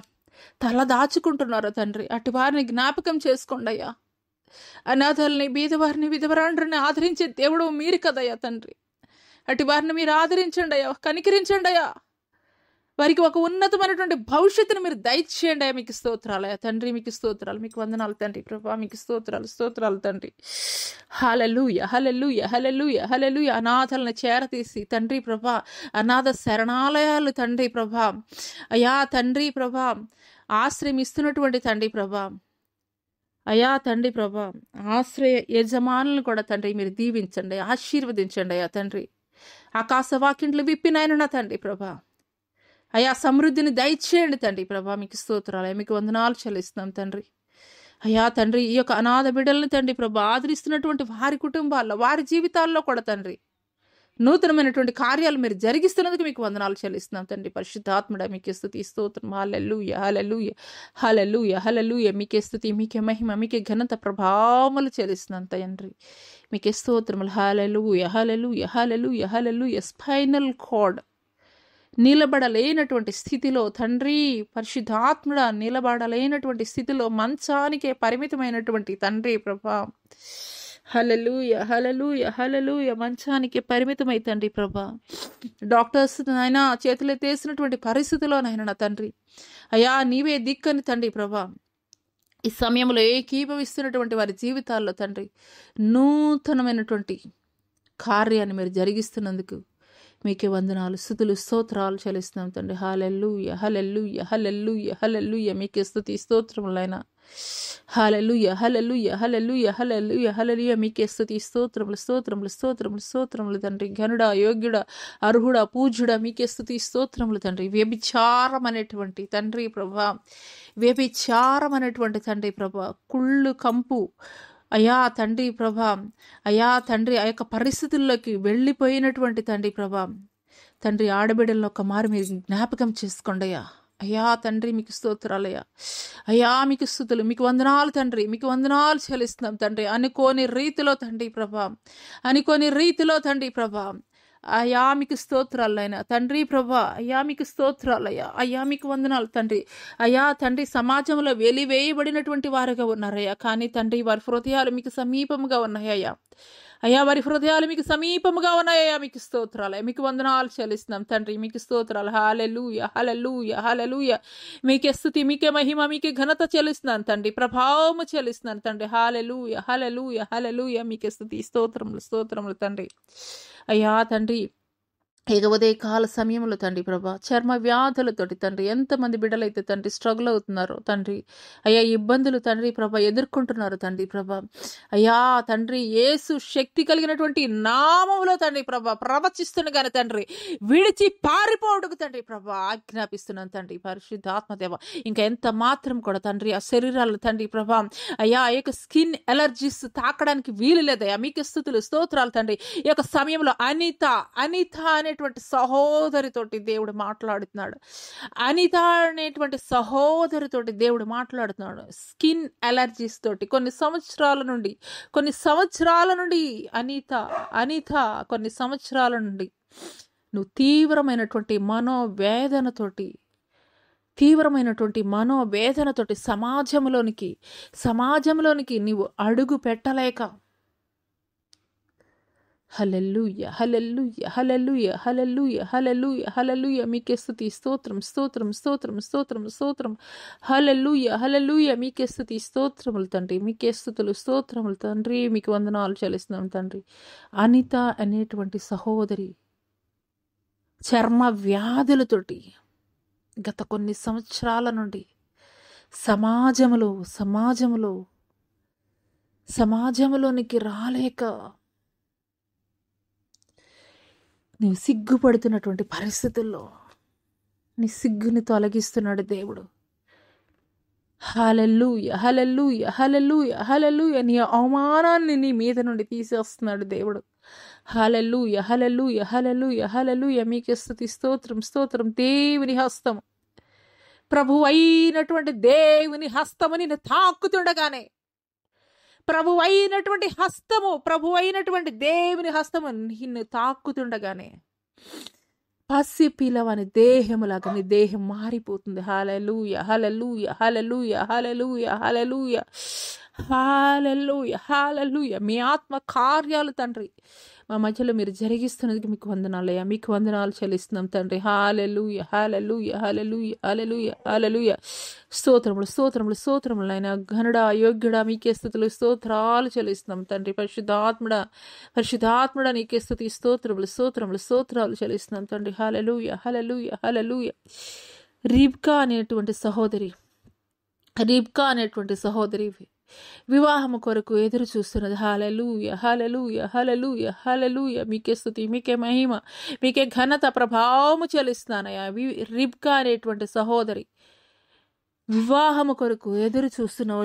తల దాచుకుంటున్నారు తండ్రి. అటు వారిని జ్ఞాపకం చేసుకోండి అయ్యా. అనాథల్ని, బీదవారిని, విధవరాండ్రిని ఆదరించే దేవుడు మీరు కదయ్యా తండ్రి. అటు వారిని మీరు ఆదరించండి అయ్యా, కనికరించండి అయ్యా. వారికి ఒక ఉన్నతమైనటువంటి భవిష్యత్తును మీరు దయచేయండి అయ్యా. మీకు స్తోత్రాలయ్యా తండ్రి, మీకు స్తోత్రాలు, మీకు వందనాలు తండ్రి ప్రభా, మీకు స్తోత్రాలు తండ్రి. హల్లెలూయా, హల్లెలూయా, హల్లెలూయా, హల్లెలూయా. అనాథలను చేరతీసి తండ్రి ప్రభా అనాథ శరణాలయాలు తండ్రి ప్రభా అయ్యా తండ్రి ప్రభా ఆశ్రయం ఇస్తున్నటువంటి తండ్రి ప్రభా అయ్యా తండ్రి ప్రభా ఆశ్రయ యజమానులను కూడా తండ్రి మీరు దీవించండి, ఆశీర్వదించండి అయ్యా తండ్రి. ఆకాశవాక్యంట్లు విప్పినాయన నా తండ్రి ప్రభా అయ్యా సమృద్ధిని దయచేయండి తండ్రి ప్రభా. మీకు స్తోత్రాలు, మీకు వందనాలు చెల్లిస్తున్నాం తండ్రి. అయ్యా తండ్రి ఈ యొక్క అనాథ బిడ్డలను తండ్రి ప్రభా ఆదరిస్తున్నటువంటి వారి కుటుంబాల్లో, వారి జీవితాల్లో కూడా తండ్రి నూతనమైనటువంటి కార్యాలు మీరు జరిగిస్తున్నందుకు మీకు వందనాలు చెల్లిస్తున్నాం తండ్రి. పరిశుద్ధాత్ముడా మీకే స్తుతి స్తోత్రం. హల్లెలూయా, హల్లెలూయా, హల్లెలూయా, హల్లెలూయా. మీకే స్తుతి, మీకే మహిమ, మీకే ఘనత ప్రభావములు చెల్లిస్తున్నాం తండ్రి. మీకే స్తోత్రములు. హల్లెలూయా, హల్లెలూయా, హల్లెలూయా, హల్లెలూయా. స్పైనల్ కార్డ్ నిలబడలేనటువంటి స్థితిలో తండ్రి పరిశుద్ధాత్ముడ నిలబడలేనటువంటి స్థితిలో మంచానికే పరిమితమైనటువంటి తండ్రి ప్రభా, హల్లెలూయ హల్లెలూయ హల్లెలూయ, మంచానికి పరిమితమై తండ్రి ప్రభా, డాక్టర్స్ నాయన చేతులెత్తేసినటువంటి పరిస్థితిలో నాయన నా తండ్రి అయ్యా నీవే దిక్కని తండ్రి ప్రభా, ఈ సమయంలో ఏకీభవిస్తున్నటువంటి వారి జీవితాల్లో తండ్రి నూతనమైనటువంటి కార్యాన్ని మీరు జరిగిస్తున్నందుకు మీకే వందనాలు, స్తుతులు, స్తోత్రాలు చెల్లిస్తున్నాం తండ్రి. హల్లెలూయ హల్లెలూయ హల్లెలూయ హల్లెలూయ, మీకే స్తుతి స్తోత్రములైనా. హల్లెలూయ హల్లెలూయ హల్లెలూయ హల్లెలూయ హల్లెలూయ, మీకే స్తుతి స్తోత్రములు స్తోత్రములు స్తోత్రములు స్తోత్రములు తండ్రి. ఘనుడా, యోగ్యుడా, అర్హుడా, పూజ్యుడా, మీకే స్తుతి స్తోత్రములు తండ్రి. వ్యభిచారం అనేటువంటి తండ్రి ప్రభా, వ్యభిచారం అనేటువంటి తండ్రి ప్రభా, కుళ్ళు కంపు అయా తండ్రి ప్రభా, అయా తండ్రి ఆ యొక్క పరిస్థితుల్లోకి వెళ్ళిపోయినటువంటి తండ్రి ప్రభా, తండ్రి ఆడబిడ్డలను ఒక మారు మీరు జ్ఞాపకం చేసుకోండి అయ్యా. అయ్యా తండ్రి మీకు స్తోత్రాలయ్యా, అయ్యా మీకు స్తుతులు, మీకు వందనాలు తండ్రి, మీకు వందనాలు చెల్లిస్తున్నాం తండ్రి. అనుకోని రీతిలో తండ్రి ప్రభా, అనుకోని రీతిలో తండ్రి ప్రభా, అయ్యా మీకు స్తోత్రాలైనా తండ్రి ప్రభా, అయ్యా మీకు స్తోత్రాలయ్యా, అయ్యా మీకు వందనాలు తండ్రి. అయ్యా తండ్రి సమాజంలో వెలివేయబడినటువంటి వారుగా ఉన్నారయ్యా, కానీ తండ్రి వారి హృదయాలు మీకు సమీపముగా ఉన్నాయ్యా. అయ్యా వారి హృదయాలు మీకు సమీపముగా ఉన్నాయ్యా, మీకు స్తోత్రాలయ్యా, మీకు వందనాలు చెల్లిస్తున్నాం తండ్రి, మీకు స్తోత్రాలు. హల్లెలూయ హల్లెలూయ హల్లెలూయ, మీకే స్తుతి, మీకే మహిమ, మీకే ఘనత చెల్లిస్తున్నాను తండ్రి, ప్రభావము చెల్లిస్తున్నాను తండ్రి. హల్లెలూయ హల్లెలూయ హల్లెలూయ, మీకే స్తుతి స్తోత్రములు స్తోత్రములు తండ్రి. అయ్యా తండ్రి ఉదయ కాల సమయంలో తండ్రి ప్రభా, చర్మ వ్యాధులతోటి తండ్రి ఎంతమంది బిడ్డలైతే తండ్రి స్ట్రగుల్ అవుతున్నారో తండ్రి, అయ్యా ఇబ్బందులు తండ్రి ప్రభా ఎదుర్కొంటున్నారు తండ్రి ప్రభా, అయ్యా తండ్రి యేసు శక్తి కలిగినటువంటి నామములో తండ్రి ప్రభా ప్రవచిస్తుండగానే తండ్రి విడిచి పారిపోవడానికి తండ్రి ప్రభా ఆజ్ఞాపిస్తున్నాను తండ్రి. పరిశుద్ధాత్మదేవ ఇంకా ఎంత మాత్రం కూడా తండ్రి ఆ శరీరాలు తండ్రి ప్రభా, అయ్యా ఆ యొక్క స్కిన్ ఎలర్జీస్ తాకడానికి వీలు లేదయ్యా, మీకు స్తుతులు స్తోత్రాలు తండ్రి. ఈ యొక్క సమయంలో అనిత అనేటువంటి సహోదరితోటి దేవుడు మాట్లాడుతున్నాడు, అనిత అనేటువంటి సహోదరితోటి దేవుడు మాట్లాడుతున్నాడు. స్కిన్ ఎలర్జీస్ తోటి కొన్ని సంవత్సరాల నుండి అనిత కొన్ని సంవత్సరాల నుండి నువ్వు తీవ్రమైనటువంటి మనోవేదనతోటి సమాజంలోనికి నీవు అడుగు పెట్టలేక, హల్లెలూయ హల్లెలూయ హల్లెలూయ హల్లెలూయ హల్లెలూయ హల్లెలూయ, మీకే స్తుతి స్తోత్రం స్తోత్రం స్తోత్రం స్తోత్రం స్తోత్రం. హల్లెలూయ హల్లెలూయ, మీకే స్తుతి స్తోత్రములు తండ్రి, మీకే స్తుతులు స్తోత్రములు తండ్రి, మీకు వందనాలు చెల్లిస్తున్నాం తండ్రి. అనిత అనేటువంటి సహోదరి చర్మ వ్యాధులతోటి గత కొన్ని సంవత్సరాల నుండి సమాజంలోనికి రాలేక నీవు సిగ్గుపడుతున్నటువంటి పరిస్థితుల్లో నీ సిగ్గుని తొలగిస్తున్నాడు దేవుడు. హల్లెలూయ హల్లెలూయ హల్లెలూయ హల్లెలూయ, నీ అవమానాన్ని నీ మీద నుండి తీసేస్తున్నాడు దేవుడు. హల్లెలూయ హల్లెలూయ హల్లెలూయ హల్లెలూయ, మీకే స్తుతి స్తోత్రం స్తోత్రం. దేవుని హస్తము, ప్రభు అయినటువంటి దేవుని హస్తము నిన్ను తాకుతుండగానే, ప్రభు అయినటువంటి దేవుని హస్తము నిన్ను తాకుతుండగానే పసి పిల్లవని దేహములాగా నీ దేహం మారిపోతుంది. హల్లెలూయ హల్లెలూయ హల్లెలూయ హల్లెలూయ హల్లెలూయ హల్లెలూయ హల్లెలూయ, మీ ఆత్మ కార్యాలు తండ్రి మా మధ్యలో మీరు జరిగిస్తున్నందుకు మీకు వందనాలయ్యా, మీకు వందనాలు చెల్లిస్తున్నాం తండ్రి. హల్లెలూయ హల్లెలూయ హల్లెలూయ హల్లెలూయ హల్లెలూయ, స్తోత్రములు స్తోత్రములు స్తోత్రములు నాయనా. ఘనుడా, యోగ్యుడా, మీకే స్తుతులు స్తోత్రాలు చెల్లిస్తున్నాం తండ్రి. పరిశుద్ధాత్ముడా నీకే స్తుతి స్తోత్రములు స్తోత్రములు స్తోత్రాలు చెల్లిస్తున్నాం తండ్రి. హల్లెలూయ హల్లెలూయ హల్లెలూయ. రిబ్కా అనేటువంటి సహోదరి వివాహము కొరకు ఎదురు చూస్తున్నది. హల్లెలూయ హల్లెలూయ హల్లెలూయ హల్లెలూయ, మీకే స్తుతి, మీకే మహిమ, మీకే ఘనత, ప్రభావము చెల్లిస్తున్నానయ్యా. రిబ్కా అనేటువంటి సహోదరి వివాహము కొరకు ఎదురు చూస్తున్నావు.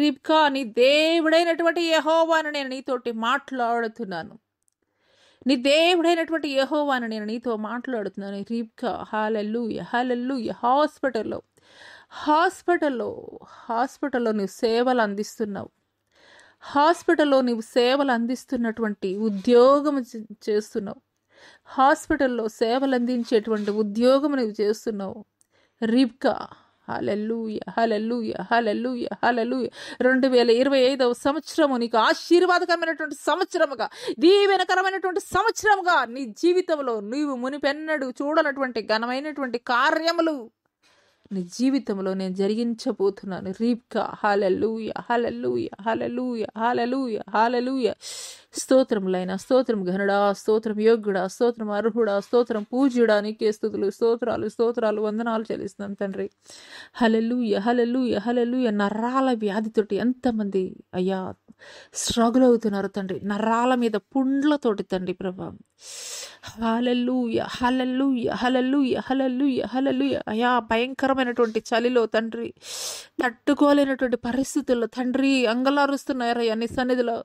రిబ్కా నీ దేవుడైనటువంటి యెహోవాను నేను నీతోటి మాట్లాడుతున్నాను, నీ దేవుడైనటువంటి యెహోవాను నేను నీతో మాట్లాడుతున్నాను. రిబ్కా హల్లెలూయ హల్లెలూయ. హాస్పిటల్లో నువ్వు సేవలు అందిస్తున్నావు. హాస్పిటల్లో నువ్వు సేవలు అందిస్తున్నటువంటి ఉద్యోగం చేస్తున్నావు. హాస్పిటల్లో సేవలు అందించేటువంటి ఉద్యోగం నువ్వు చేస్తున్నావు. రిబ్కా, హల్లెలూయా, హల్లెలూయా, హల్లెలూయా, హల్లెలూయా. 2025వ సంవత్సరము నీకు ఆశీర్వాదకరమైనటువంటి సంవత్సరముగా, దీవెనకరమైనటువంటి సంవత్సరముగా నీ జీవితంలో నీవు మునిపెన్నడు చూడనటువంటి ఘనమైనటువంటి కార్యములు నీ జీవితంలో నేను జరిగించబోతున్నాను. రీబ్కా, హల్లెలూయా, హల్లెలూయా, హల్లెలూయా, హల్లెలూయా, హల్లెలూయా. స్తోత్రములైన, స్తోత్రం ఘనుడా, స్తోత్రం యోగ్యుడా, స్తోత్రం అర్హుడా, స్తోత్రం పూజ్యుడా, నీకే స్తుతులు, స్తోత్రాలు, స్తోత్రాలు, వందనాలు చెల్లిస్తున్నాం తండ్రి. హల్లెలూయా, హల్లెలూయా, హల్లెలూయా. నరాల వ్యాధితోటి ఎంతమంది అయ్యా స్ట్రగుల్ అవుతున్నారు తండ్రి, నరాల మీద పుండ్లతోటి తండ్రి ప్రభా. హల్లెలూయా, హల్లెలూయా, హల్లెలూయా, హల్లెలూయా, హల్లెలూయా. అయ్యా భయంకరమైనటువంటి చలిలో తండ్రి, తట్టుకోలేనటువంటి పరిస్థితుల్లో తండ్రి అంగలారుస్తున్నారయ్యా నీ సన్నిధిలో.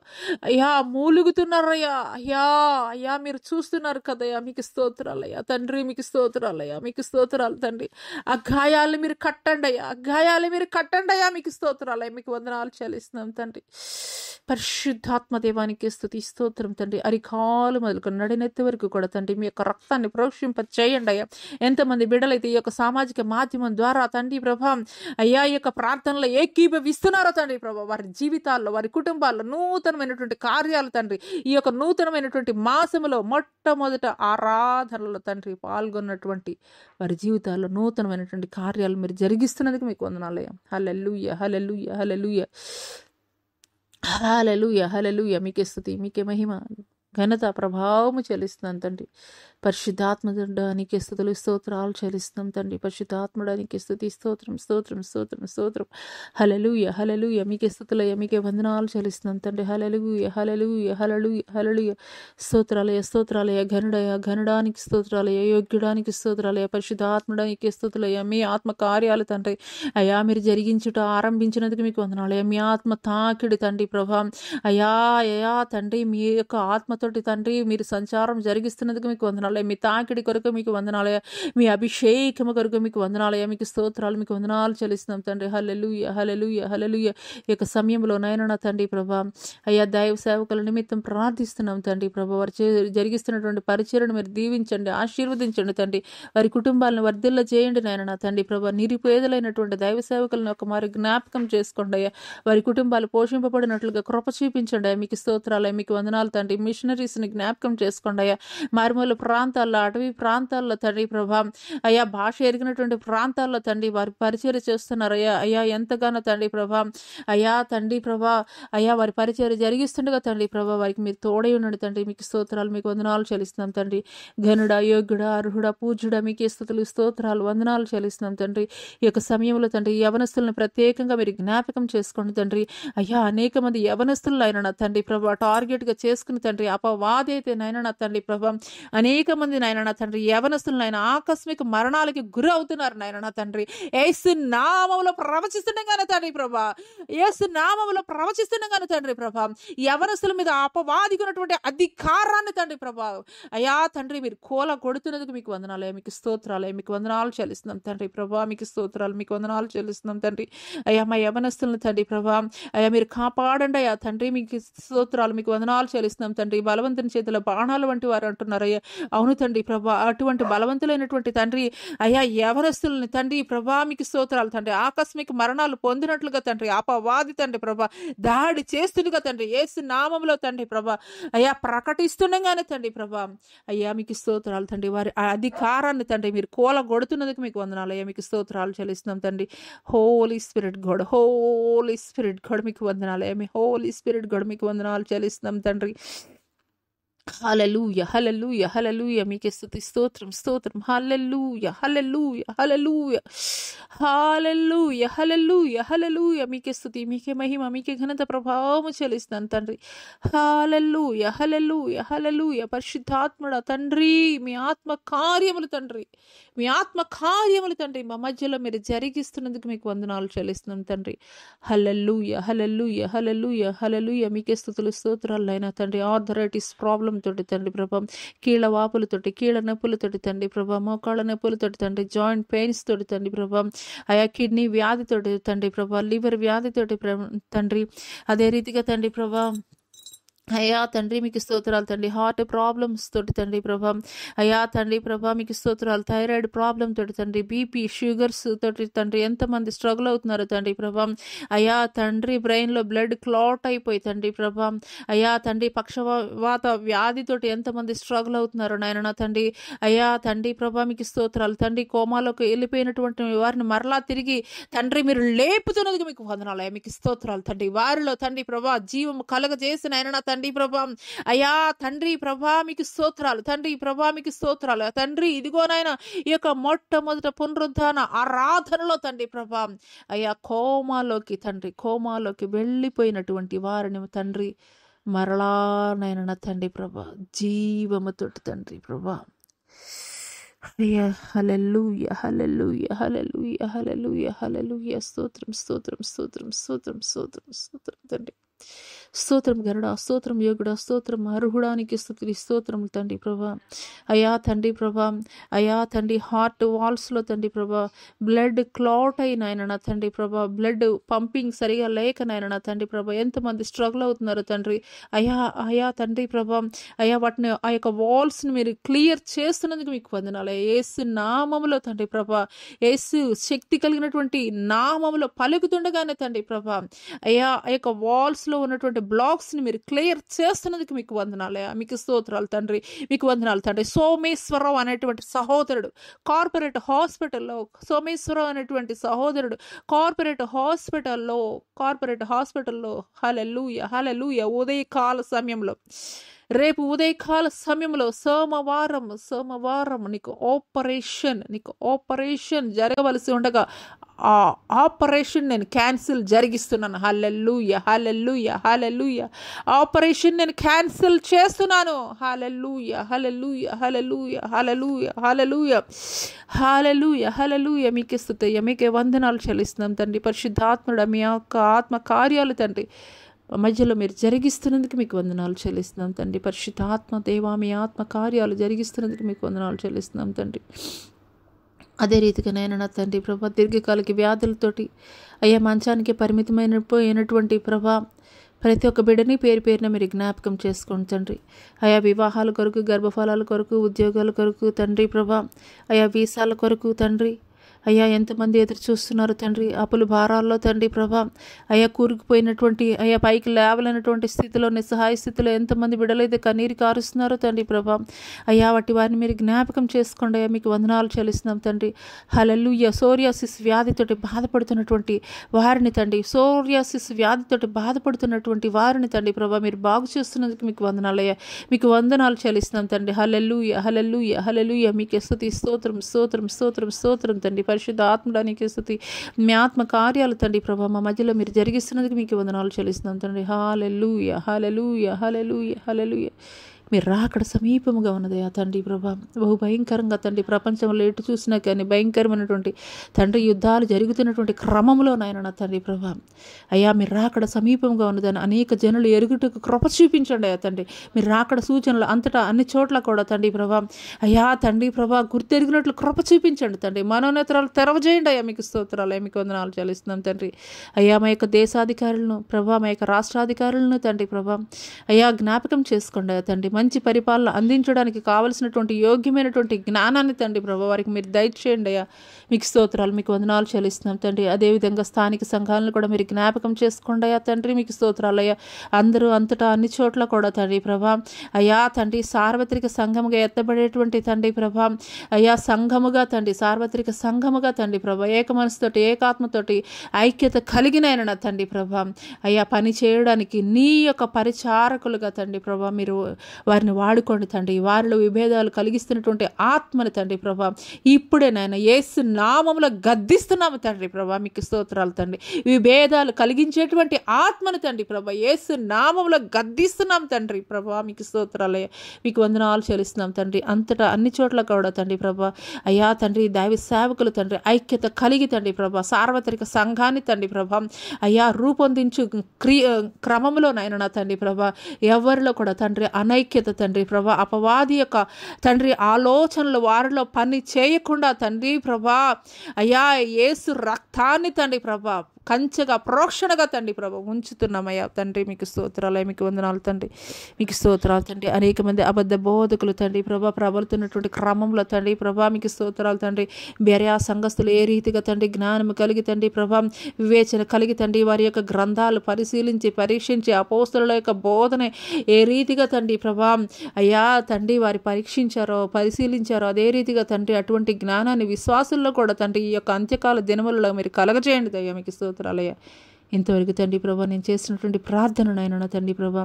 అయ్యా మూలుగుతున్నారయ్యా. అయ్యా అయ్యా మీరు చూస్తున్నారు కదయ్యా, మీకు స్తోత్రాలయ్యా తండ్రి, మీకు స్తోత్రాలయ్యా, మీకు స్తోత్రాలు తండ్రి. ఆ గాయాలు మీరు కట్టండి అయ్యా, ఆ గాయాలు మీరు కట్టండి అయ్యా, మీకు స్తోత్రాలయ్యా, మీకు వందనాలు చెల్లిస్తున్నాం తండ్రి. పరిశుద్ధాత్మ దేవానికి స్తుతి స్తోత్రం తండ్రి. అరికాలు మొదలుకొని నడినెత్తి వరకు కూడా తండ్రి మీ యొక్క రక్తాన్ని ప్రోక్షింప చేయండి అయ్యా. ఎంతమంది బిడ్డలైతే ఈ యొక్క సామాజిక మాధ్యమం ద్వారా తండ్రి ప్రభా అయ్యా ఈ యొక్క ప్రార్థనలో ఏకీభవిస్తున్నారో తండ్రి ప్రభా, వారి జీవితాల్లో వారి కుటుంబాల్లో నూతనమైనటువంటి కార్యాలు తండ్రి, ఈ యొక్క నూతనమైనటువంటి మాసములో మొట్టమొదట ఆరాధనలో తండ్రి పాల్గొన్నటువంటి వారి జీవితాల్లో నూతనమైనటువంటి కార్యాలు మీరు జరిగిస్తున్నందుకు మీకు వందనాలయ్యా. హల్లెలూయా, హల్లెలూయా, హల్లెలూయా, హల్లెలూయా, హల్లెలూయా. మీకే స్తుతి, మీకే మహిమ, ఘనత, ప్రభావము చెల్లిస్తున్నాను తండ్రి. పరిశుద్ధాత్మడానికి స్తుతులు, స్తోత్రాలు చెల్లిస్తున్నాం తండ్రి. పరిశుద్ధాత్మడానికి స్తుతి, స్తోత్రం, స్తోత్రం, స్తోత్రం, స్తోత్రం. హల్లెలూయా, హల్లెలూయా. మీకే స్తుతులయ్యా, మీకే వందనాలు చెల్లిస్తున్నాం తండ్రి. హల్లెలూయా, హల్లెలూయా, హల్లెలూయా, హల్లెలూయా. స్తోత్రాలయ, స్తోత్రాలయ, ఘనుడయ, ఘనుడానికి స్తోత్రాలయ, యోగ్యుడానికి స్తోత్రాలయ, పరిశుద్ధాత్మడానికి స్తుతులయ్యా. మీ ఆత్మ కార్యాలు తండ్రి అయ్యా మీరు జరిగించుట ఆరంభించినందుకు మీకు వందనాలయ్యా. మీ ఆత్మ తాకిడి తండ్రి ప్రభా అయ్యా అయ్యా తండ్రి, మీ యొక్క ఆత్మతోటి తండ్రి మీరు సంచారం జరిగిస్తున్నందుకు మీకు వందనాలయ. మీ తాకిడి కొరకు మీకు వందనాలయ, మీ అభిషేకము కొరకు మీకు వందనాలయ, మీకు స్తోత్రాలు, మీకు వందనాలు చెల్లిస్తున్నాం తండ్రి. హల్లెలూయా, హల్లెలూయా, హల్లెలూయా. ఈ యొక్క సమయంలో నైనా తండ్రి ప్రభా అయ్యా దైవ సేవకుల నిమిత్తం ప్రార్థిస్తున్నాం తండ్రి ప్రభా. వారు జరిగిస్తున్నటువంటి పరిచర్యను మీరు దీవించండి, ఆశీర్వదించండి తండ్రి. వారి కుటుంబాలను వర్ధిల్ల చేయండి నాయన తండ్రి ప్రభా. నిరుపేదలైనటువంటి దైవ సేవకులను ఒక మరి జ్ఞాపకం చేసుకోండి అయ్యా. వారి కుటుంబాలు పోషింపబడినట్లుగా కృప చూపించండి అయ్యా. మీకు స్తోత్రాలు, మీకు వందనాలు తండ్రి. మిషనరీస్ని జ్ఞాపకం చేసుకోండి అయ్యా. మారుమూల ప్రాంతాల్లో, అటవీ ప్రాంతాల్లో తండ్రి ప్రభా అయ్యా భాష ఎరిగినటువంటి ప్రాంతాల్లో తండ్రి వారి పరిచర్య చేస్తున్నారు అయ్యా. అయ్యా ఎంతగానో తండ్రి ప్రభా అయ్యా తండ్రి ప్రభా అయ్యా వారి పరిచర్య జరిగిస్తుండగా తండ్రి ప్రభా వారికి మీరు తోడై ఉండండి తండ్రి. మీకు స్తోత్రాలు, మీకు వందనాలు చెల్లిస్తున్నాం తండ్రి. ఘనుడా, యోగ్యుడా, అర్హుడా, పూజ్యుడా, మీకే స్తుతులు, స్తోత్రాలు, వందనాలు చెల్లిస్తున్నాం తండ్రి. ఈ యొక్క సమయంలో తండ్రి యవనస్తులను ప్రత్యేకంగా మీరు జ్ఞాపకం చేసుకోండి తండ్రి. అయ్యా అనేక మంది యవనస్తులు అయినా నా తండ్రి ప్రభా టార్గెట్గా చేసుకుని తండ్రి అపవాది అయితే నాయన నా తండ్రి ప్రభా అనేక మంది నాయన నా తండ్రి యవనస్తులు నాయన ఆకస్మిక మరణాలకి గురి అవుతున్నారు నాయన నా తండ్రి. యేసు నామములో ప్రవచిస్తుండగానే తండ్రి ప్రభా, యేసు నామములో ప్రవచిస్తుండగానే తండ్రి ప్రభా యవనస్తుల మీద అపవాదికి ఉన్నటువంటి అధికారాన్ని తండ్రి ప్రభా అయ్యా తండ్రి మీరు కోల కొడుతున్నందుకు మీకు వందనాలే, మీకు స్తోత్రాలే, మీకు వందనాలు చెల్లిస్తున్నాం తండ్రి ప్రభా. మీకు స్తోత్రాలు, మీకు వందనాలు చెల్లిస్తున్నాం తండ్రి. అయ్యా మా యవనస్తులను తండ్రి ప్రభా అయ్యా మీరు కాపాడండి అయ్యా తండ్రి. మీకు స్తోత్రాలు, మీకు వందనాలు చెల్లిస్తున్నాం తండ్రి. బలవంతుని చేతిలో బాణాలు వంటి వారు అంటున్నారు అయ్యా. అవును తండ్రి ప్రభా అటువంటి బలవంతులైనటువంటి తండ్రి అయ్యా యవనస్తులని తండ్రి ప్రభా మీకు స్తోత్రాలు తండ్రి. ఆకస్మిక మరణాలు పొందినట్లుగా తండ్రి అపవాది తండ్రి ప్రభా దాడి చేస్తుండగా తండ్రి యేసు నామములో తండ్రి ప్రభా అయ్యా ప్రకటిస్తుండగానే తండ్రి ప్రభా అయ్యా మీకు స్తోత్రాలు తండ్రి. వారి ఆ అధికారాన్ని తండ్రి మీరు కూలగొడుతున్నందుకు మీకు వందనాలు అయ్యా. మీకు స్తోత్రాలు చెల్లిస్తున్నాం తండ్రి. Holy spirit god, holy spirit god మీకు వందనాలు అయ్యా. మీ హోలీ స్పిరిట్ గాడ్ మీకు వందనాలు చెల్లిస్తున్నాం తండ్రి. హల్లెలూయా, హల్లెలూయా, హల్లెలూయా. మీకే స్తుతి, స్తోత్రం, స్తోత్రం. హల్లెలూయా, హల్లెలూయా, హల్లెలూయా, హల్లెలూయా, హల్లెలూయా, హల్లెలూయా. మీకే స్తుతి, మీకే మహిమ, మీకే ఘనత, ప్రభావము చెల్లిస్తున్నాను తండ్రి. హల్లెలూయా, హల్లెలూయా, హల్లెలూయా. పరిశుద్ధాత్ముడా తండ్రి మీ ఆత్మ కార్యములు తండ్రి, మీ ఆత్మ కార్యములు తండ్రి మా మధ్యలో మీరు జరిగిస్తున్నందుకు మీకు వందనాలు చెల్లిస్తున్నాం తండ్రి. హల్లెలూయా, హల్లెలూయా, హల్లెలూయా, హల్లెలూయా. మీకే స్తుతులు, స్తోత్రాలు అయినా తండ్రి. ఆర్థరైటిస్ ప్రాబ్లం తోటి తండ్రి ప్రభా, కీళ్ళ వాపులతోటి, కీళ్ళ నొప్పులతోటి తండ్రి ప్రభా, మోకాళ్ళ నొప్పులతోటి తండ్రి, జాయింట్ పెయిన్స్ తోటి తండ్రి ప్రభా అయా కిడ్నీ వ్యాధితోటి తండ్రి ప్రభా, లివర్ వ్యాధితోటి తండ్రి, అదే రీతిగా తండ్రి ప్రభా అయ్యా తండ్రి మీకు స్తోత్రాలు తండ్రి. హార్ట్ ప్రాబ్లమ్స్ తోటి తండ్రి ప్రభా, అయ్యా తండ్రి ప్రభా మీకు స్తోత్రాలు. థైరాయిడ్ ప్రాబ్లం తోటి తండ్రి, బీపీ షుగర్స్ తోటి తండ్రి ఎంతమంది స్ట్రగుల్ అవుతున్నారు తండ్రి ప్రభా. అయ్యా తండ్రి బ్రెయిన్లో బ్లడ్ క్లాట్ అయిపోయి తండ్రి ప్రభా, అయ్యా తండ్రి పక్షవాత వ్యాధితోటి ఎంతమంది స్ట్రగుల్ అవుతున్నారు నాయన నా తండ్రి. అయ్యా తండ్రి ప్రభా మీకు స్తోత్రాలు తండ్రి. కోమాలోకి వెళ్ళిపోయినటువంటి వారిని మరలా తిరిగి తండ్రి మీరు లేపుతున్నదిగా మీకు వందనాలు. మీకు స్తోత్రాలు తండ్రి. వారిలో తండ్రి ప్రభా జీవం కలగజేసిన ఆయన తండ్రి ప్రభా, అయ్యా తండ్రి ప్రభా మీకు స్తోత్రాలు తండ్రి ప్రభా మీకు స్తోత్రాలు తండ్రి. ఇదిగోనైనా ఈ యొక్క మొట్టమొదట పునరుద్ధాన ఆరాధనలో తండ్రి ప్రభా, అయ్యా కోమాలోకి వెళ్ళిపోయినటువంటి వారిని తండ్రి మరలా నైనా తండ్రి ప్రభా జీవముతోటి తండ్రి ప్రభా. అయ్యా హల్లెలూయా హల్లెలూయా హల్లెలూయా హల్లెలూయా హల్లెలూయా. స్తోత్రం స్తోత్రం స్తోత్రం స్తోత్రం స్తోత్రం స్తోత్రం తండ్రి. స్తోత్రం గరుడా, స్తోత్రం యోగుడా, స్తోత్రం అర్హుడానికి స్తుతి స్తోత్రం తండ్రి ప్రభా. అయ్యా తండ్రి ప్రభా, అయ్యా తండ్రి హార్ట్ వాల్స్లో తండ్రి ప్రభా బ్లడ్ క్లాట్ అయిన ఆయన నా తండ్రి ప్రభా, బ్లడ్ పంపింగ్ సరిగా లేకనైనా నా తండ్రి ప్రభా ఎంతమంది స్ట్రగుల్ అవుతున్నారు తండ్రి. అయ్యా తండ్రి ప్రభా, అయ్యా వాటిని ఆ యొక్క వాల్స్ని మీరు క్లియర్ చేస్తున్నందుకు మీకు వందనాలు. యేసు నామములో తండ్రి ప్రభా, యేసు శక్తి కలిగినటువంటి నామములో పలుకుతుండగానే తండ్రి ప్రభా, అయ్యా ఆ యొక్క వాల్స్లో ఉన్నటువంటి బ్లాక్స్ని మీరు క్లియర్ చేస్తున్నందుకు మీకు వందనాలు. మీకు స్తోత్రాలు తండ్రి, మీకు వందనాలు తండ్రి. సోమేశ్వరరావు అనేటువంటి సహోదరుడు కార్పొరేట్ హాస్పిటల్లో, సోమేశ్వరరావు అనేటువంటి సహోదరుడు కార్పొరేట్ హాస్పిటల్లో హల్లెలూయా హల్లెలూయా ఉదయకాల సమయంలో, రేపు ఉదయకాల సమయంలో సోమవారం నీకు ఆపరేషన్ జరగవలసి ఉండగా ఆ ఆపరేషన్ నేను క్యాన్సిల్ జరిగిస్తున్నాను. హల్లెలూయా హల్లెలూయా హల్లెలూయా. ఆపరేషన్ నేను క్యాన్సిల్ చేస్తున్నాను. హల్లెలూయా హల్లెలూయా హల్లెలూయా హల్లెలూయా హల్లెలూయా హల్లెలూయా హల్లెలూయా. మీకే స్తుతి, మీకే వందనాలు చెల్లిస్తున్నాం తండ్రి. పరిశుద్ధాత్ముడా మీ యొక్క ఆత్మ కార్యాలు తండ్రి మధ్యలో మీరు జరిగిస్తున్నందుకు మీకు వందనాలు చెల్లిస్తున్నాం తండ్రి. పరిశుద్ధాత్మ దేవా మీ ఆత్మ కార్యాలు జరిగిస్తున్నందుకు మీకు వందనాలు చెల్లిస్తున్నాం తండ్రి. అదే రీతిగా నా తండ్రి ప్రభా దీర్ఘకాలిక వ్యాధులతోటి అయ్యా మంచానికి పరిమితమైనటువంటి ప్రభా ప్రతి ఒక్క బిడ్డని పేరున మీరు జ్ఞాపకం చేసుకోండి తండ్రి. అయా వివాహాల కొరకు, గర్భఫలాల కొరకు, ఉద్యోగాల కొరకు తండ్రి ప్రభా, అయా వీసాల కొరకు తండ్రి, అయ్యా ఎంతమంది ఎదురు చూస్తున్నారు తండ్రి. అప్పులు భారాల్లో తండ్రి ప్రభా, అయ్యా కూరుకుపోయినటువంటి, అయ్యా పైకి లేవలేనటువంటి స్థితిలో, నిస్సహాయ స్థితిలో ఎంతమంది బిడ్డలైతే కన్నీరు కారుస్తున్నారో తండ్రి ప్రభా, అయ్యా వారిని మీరు జ్ఞాపకం చేసుకోండి. అయ్యా మీకు వందనాలు చెల్లిస్తున్నాం తండ్రి. హల్లెలూయా. సోరియాసిస్ వ్యాధితోటి బాధపడుతున్నటువంటి వారిని తండ్రి, తండ్రి ప్రభా మీరు బాగు చేస్తున్నందుకు మీకు వందనాలు. అయ్యా మీకు వందనాలు చెల్లిస్తున్నాం తండ్రి. హల్లెలూయా హల్లెలూయా హల్లెలూయా. మీకు స్తుతి స్తోత్రం స్తోత్రం స్తోత్రం స్తోత్రం తండ్రి. పరిశుద్ధ ఆత్మడానికి స్తుతి. మీ ఆత్మ కార్యాలు తండ్రి ప్రభా మా మధ్యలో మీరు జరిగిస్తున్నందుకు మీకు వందనాలు చెల్లిస్తున్నాం తండ్రి. హల్లెలూయా హల్లెలూయా హల్లెలూయా హల్లెలూయా. మీరు రాకడ సమీపముగా ఉన్నదయ్యా తండ్రి ప్రభా. బహు భయంకరంగా తండ్రి ప్రపంచంలో ఎటు చూసినా కానీ భయంకరమైనటువంటి తండ్రి యుద్ధాలు జరుగుతున్నటువంటి క్రమంలో నాయన నా తండ్రి ప్రభా, అయ్యా మీరు రాకడ సమీపంగా ఉన్నదని అనేక జనులు ఎరుగుటకు కృప చూపించండి అయ్యా తండ్రి. మీరు రాకడ సూచనలు అంతటా అన్ని చోట్ల కూడా తండ్రి ప్రభా, అయ్యా తండ్రి ప్రభా గుర్తెరిగినట్లు కృప చూపించండి తండ్రి. మనోనేత్రాలు తెరవజేయండి అయ్యా. మీకు స్తోత్రాలు అయ్యా, మీకు వందనాలు చెల్లిస్తున్నాం తండ్రి. అయ్యా మా యొక్క దేశాధికారులను ప్రభా, మా యొక్క రాష్ట్రాధికారులను తండ్రి ప్రభా, అయ్యా జ్ఞాపకం చేసుకోండి అయ్యా తండ్రి. మంచి పరిపాలన అందించడానికి కావలసినటువంటి యోగ్యమైనటువంటి జ్ఞానాన్ని తండ్రి ప్రభా వారికి మీరు దయచేయండి అయ్యా. మీకు స్తోత్రాలు, మీకు వందనాలు చెల్లిస్తున్నాం తండ్రి. అదేవిధంగా స్థానిక సంఘాలను కూడా మీరు జ్ఞాపకం చేసుకోండి అయ్యా తండ్రి. మీకు స్తోత్రాలు అయ్యా. అందరూ అంతటా అన్ని చోట్ల కూడా తండ్రి ప్రభా, అయ్యా తండ్రి సార్వత్రిక సంఘముగా ఎత్తబడేటువంటి తండ్రి ప్రభా, అయ్యా సంఘముగా తండ్రి, సార్వత్రిక సంఘముగా తండ్రి ప్రభా, ఏక మనసుతోటి ఏకాత్మతోటి ఐక్యత కలిగిన నా తండ్రి ప్రభా, అయ్యా పని చేయడానికి నీ యొక్క పరిచారకులుగా తండ్రి ప్రభా మీరు వారిని వాడుకోండి తండ్రి. వారిలో విభేదాలు కలిగిస్తున్నటువంటి ఆత్మని తండ్రి ప్రభా ఇప్పుడే నాయన యేసు నామములో గద్దిస్తున్నాము తండ్రి ప్రభా. మీకు స్తోత్రాలు తండ్రి. విభేదాలు కలిగించేటువంటి ఆత్మని తండ్రి ప్రభా యేసు నామములో గద్దిస్తున్నాం తండ్రి ప్రభా. మీకు స్తోత్రాలు, మీకు వందనాలు చెల్లిస్తున్నాం తండ్రి. అంతటా అన్ని చోట్ల కూడా తండ్రి ప్రభా, అయ్యా తండ్రి దైవ సేవకులు తండ్రి ఐక్యత కలిగి తండ్రి ప్రభా సార్వత్రిక సంఘాన్ని తండ్రి ప్రభా అయ్యా రూపొందించు క్రమంలో నాయన నా తండ్రి ప్రభా ఎవరిలో కూడా తండ్రి అనైక్యత తండ్రి ప్రభా, అపవాది యొక్క తండ్రి ఆలోచనలు వారిలో పని చేయకుండా తండ్రి ప్రభా, అయ్యా యేసు రక్తాన్ని తండ్రి ప్రభా కంచెగా ప్రోక్షణగా తండ్రి ప్రభా ఉంచుతున్నామయ్యా తండ్రి. మీకు స్తోత్రాలయ్యా, మీకు వందనాలు తండ్రి, మీకు స్తోత్రాలు తండ్రి. అనేక మంది అబద్ధ బోధకులు తండ్రి ప్రభా ప్రబలుతున్నటువంటి క్రమంలో తండ్రి ప్రభా మీకు స్తోత్రాలు తండ్రి. బెరయా సంఘస్థులు ఏ రీతిగా తండ్రి జ్ఞానం కలిగి తండ్రి ప్రభా వివేచన కలిగి తండ్రి వారి యొక్క గ్రంథాలు పరిశీలించి పరీక్షించి అపోస్తలుల యొక్క బోధన ఏ రీతిగా తండ్రి ప్రభా అయ్యా తండ్రి వారి పరిశీలించారో అదే రీతిగా తండ్రి అటువంటి జ్ఞానాన్ని విశ్వాసుల్లో కూడా తండ్రి ఈ యొక్క అంత్యకాల దినములలో మీరు కలగజేయండి దయ్యా. మీకు స్తోత్రాలయ్యా. ఇంతవరకు తండ్రి ప్రభా నేను చేసినటువంటి ప్రార్థననైనా తండ్రి ప్రభా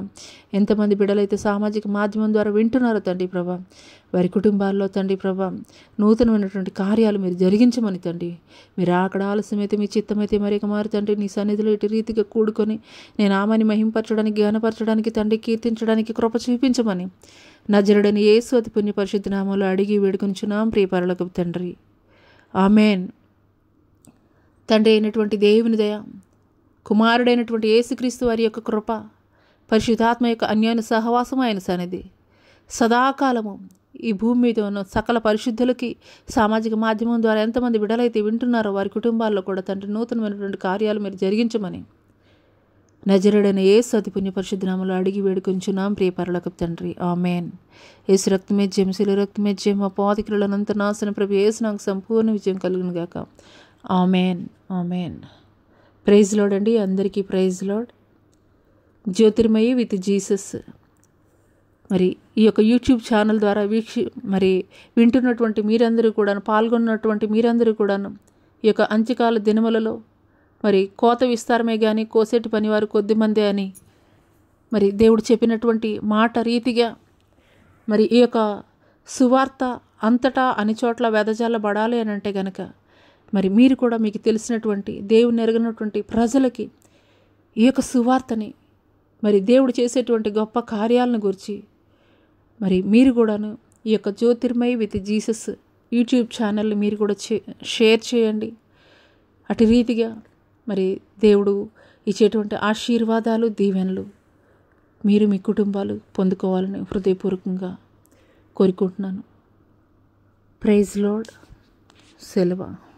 ఎంతమంది బిడ్డలైతే సామాజిక మాధ్యమం ద్వారా వింటున్నారో తండ్రి ప్రభా వారి కుటుంబాల్లో తండ్రి ప్రభా నూతనమైనటువంటి కార్యాలు మీరు జరిగించమని తండ్రి. మీరు అక్కడ ఆలస్యమైతే మీ చిత్తమైతే మరొక మారు తండ్రి నీ సన్నిధిలో ఇటు రీతిగా కూడుకొని నేను ఆమెని మహింపరచడానికి జ్ఞానపరచడానికి తండ్రి కీర్తించడానికి కృప చూపించమని నజరుడని యేసు అతి పుణ్య పరిశుద్ధ నామములో అడిగి వేడుకొంచున్నాం ప్రియ పరలోకపు తండ్రి. ఆమెన్. తండ్రి అయినటువంటి దేవుని దయ, కుమారుడైనటువంటి యేసుక్రీస్తు వారి యొక్క కృప, పరిశుద్ధాత్మ యొక్క అన్యోన్య సహవాసం ఆయన సన్నిధి సదాకాలము ఈ భూమి మీద ఉన్న సకల పరిశుద్ధులకి సామాజిక మాధ్యమం ద్వారా ఎంతమంది బిడ్డలైతే వింటున్నారో వారి కుటుంబాల్లో కూడా తండ్రి నూతనమైనటువంటి కార్యాలు మీరు జరిగించమని నజరుడైన యేసు అతి పుణ్య పరిశుద్ధ నామములో అడిగి వేడుకొంచున్నాం ప్రియ పరలోకపు తండ్రి. ఆమెన్. యేసు రక్తమే జయం, శిలువ రక్తమే జయం, మా పాతికులంత నాశన ప్రభు యేసు నాకు సంపూర్ణ విజయం కలుగును గాక. ఆమెన్. ఆమెన్. ప్రైజ్ లార్డ్ అండి. అందరికీ praise lord. Jyothirmayi with Jesus మరి ఈ యొక్క యూట్యూబ్ ఛానల్ ద్వారా మరి వింటున్నటువంటి మీరందరూ కూడాను, పాల్గొన్నటువంటి మీరందరూ కూడాను ఈ యొక్క అంత్యకాల దినములలో మరి కోత విస్తారమే కానీ కోసేటి పనివారు కొద్దిమందే అని మరి దేవుడు చెప్పినటువంటి మాట రీతిగా మరి ఈ యొక్క సువార్త అంతటా అన్ని చోట్ల వెదజల్లబడాలి అని అంటే గనక మరి మీరు కూడా మీకు తెలిసినటువంటి దేవుని ఎరగనటువంటి ప్రజలకి ఈ యొక్క సువార్తని మరి దేవుడు చేసేటువంటి గొప్ప కార్యాలను గురించి మరి మీరు కూడాను ఈ యొక్క జ్యోతిర్మయి విత్ జీసస్ యూట్యూబ్ ఛానల్ని మీరు కూడా షేర్ చేయండి. అటు రీతిగా మరి దేవుడు ఇచ్చేటువంటి ఆశీర్వాదాలు దీవెనలు మీరు మీ కుటుంబాలు పొందుకోవాలని హృదయపూర్వకంగా కోరుకుంటున్నాను. Praise lord. సెలవు.